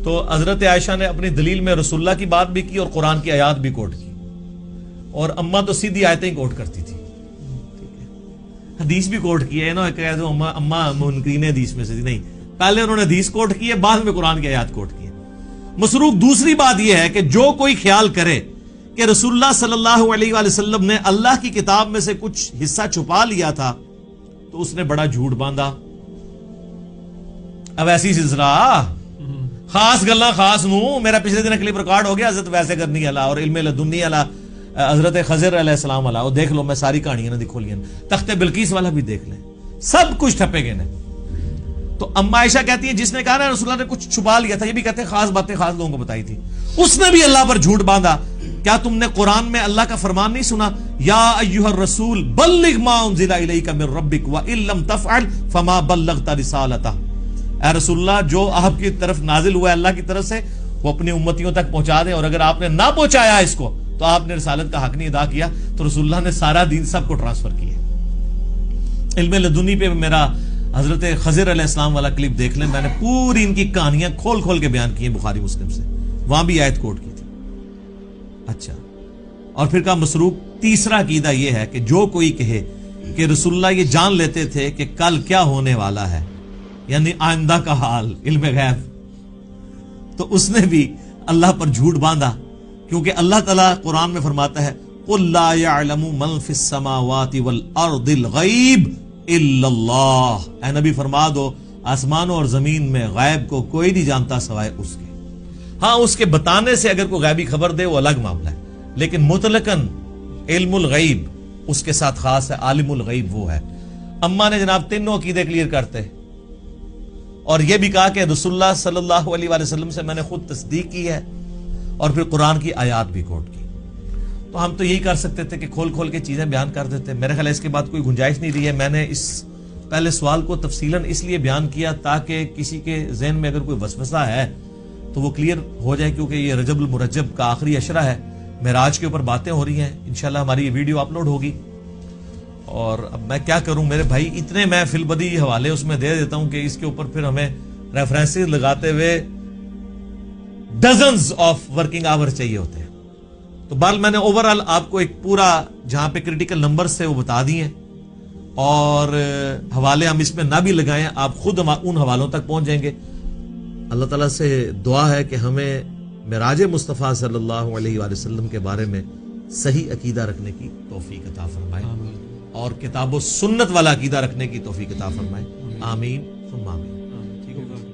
تو حضرت عائشہ نے اپنی دلیل میں رسول اللہ کی بات بھی کی اور قرآن کی آیات بھی کوٹ کی, اور اماں تو سیدھی آیتیں ہی کوٹ کرتی تھی, حدیث بھی کوٹ کی ہے نا, کہہ دو اماں منکرین حدیث میں سے نہیں, پہلے انہوں نے حدیث کوٹ کی ہے, بعد میں قرآن کی آیات کوٹ کی ہے. مسروق دوسری بات یہ ہے کہ جو کوئی خیال کرے کہ رسول اللہ صلی اللہ علیہ وآلہ وسلم نے اللہ کی کتاب میں سے کچھ حصہ چھپا لیا تھا تو اس نے بڑا جھوٹ باندھا. اب ایسی سلسلہ خاص گلاں خاص نو میرا پچھلے دن کلپ ریکارڈ ہو گیا حضرت ویسے کرنی والا اور علم لدنی والا حضرت خضر علیہ السلام والا, وہ دیکھ لو, میں ساری کہانیاں نہ دکھو لیں, تخت بلقیس والا بھی دیکھ لیں, سب کچھ ٹھپے گئے. تو اما عائشہ کہتی ہے جس نے کہا نا رسول اللہ نے کچھ چھپا لیا تھا, یہ بھی کہتے ہیں خاص باتیں خاص لوگوں کو بتائی تھی, اس نے بھی اللہ پر جھوٹ باندھا. کیا تم نے قرآن میں اللہ کا فرمان نہیں سنا, یا ایھا الرسول بلغ ما انزل الیک من ربک وان لم تفعل فما بلغت رسالتہ. اے رسول اللہ, جو آپ کی طرف نازل ہوا ہے اللہ کی طرف سے وہ اپنی امتیوں تک پہنچا دیں, اور اگر آپ نے نہ پہنچایا اس کو تو آپ نے رسالت کا حق نہیں ادا کیا. تو رسول اللہ نے سارا دین سب کو ٹرانسفر کیا. علم لدنی پہ میرا حضرت خضر علیہ السلام والا کلپ دیکھ لیں, میں نے پوری ان کی کہانیاں کھول کھول کے بیان کی ہیں بخاری مسلم سے, وہاں بھی آیت کوٹ کی تھی. اچھا, اور پھر کا مسروق تیسرا عقیدہ یہ ہے کہ جو کوئی کہے کہ رسول اللہ یہ جان لیتے تھے کہ کل کیا ہونے والا ہے, یعنی آئندہ کا حال, علم غیب, تو اس نے بھی اللہ پر جھوٹ باندھا, کیونکہ اللہ تعالیٰ قرآن میں فرماتا ہے قُلْ لَا يَعْلَمُ مَنْ فِي السَّمَاوَاتِ وَالْأَرْضِ الْغَيْبِ إِلَّا اللَّهِ. اے نبی فرما دو آسمانوں اور زمین میں غیب کو کوئی نہیں جانتا سوائے اس کے. ہاں, اس کے بتانے سے اگر کوئی غیبی خبر دے وہ الگ معاملہ ہے, لیکن مطلقاً علم الغیب اس کے ساتھ خاص ہے, عالم الغیب وہ ہے. اما نے جناب تینوں عقیدے کلیئر کرتے, اور یہ بھی کہا کہ رسول اللہ صلی اللہ علیہ وآلہ وسلم سے میں نے خود تصدیق کی ہے, اور پھر قرآن کی آیات بھی کوٹ کی. تو ہم تو یہی کر سکتے تھے کہ کھول کھول کے چیزیں بیان کر دیتے. میرے خیال ہے اس کے بعد کوئی گنجائش نہیں رہی ہے. میں نے اس پہلے سوال کو تفصیلاً اس لیے بیان کیا تاکہ کسی کے ذہن میں اگر کوئی وسوسہ ہے تو وہ کلیئر ہو جائے, کیونکہ یہ رجب المرجب کا آخری عشرہ ہے, معراج کے اوپر باتیں ہو رہی ہیں. انشاءاللہ ہماری یہ ویڈیو اپلوڈ ہوگی, اور اب میں کیا کروں میرے بھائی, اتنے میں فی البدی حوالے اس میں دے دیتا ہوں کہ اس کے اوپر پھر ہمیں ریفرنسز لگاتے ہوئے ڈزنز آف ورکنگ آور چاہیے ہوتے ہیں. تو بال میں نے اوورآل آپ کو ایک پورا جہاں پہ کریٹیکل نمبر سے وہ بتا دیے, اور حوالے ہم اس میں نہ بھی لگائیں, آپ خود ان حوالوں تک پہنچ جائیں گے. اللہ تعالیٰ سے دعا ہے کہ ہمیں معراج مصطفیٰ صلی اللہ علیہ وآلہ وسلم کے بارے میں صحیح عقیدہ رکھنے کی توفیق عطا فرمائے, اور کتاب و سنت والا عقیدہ رکھنے کی توفیق عطا فرمائے. آمین ثم آمین. ٹھیک ہوگا.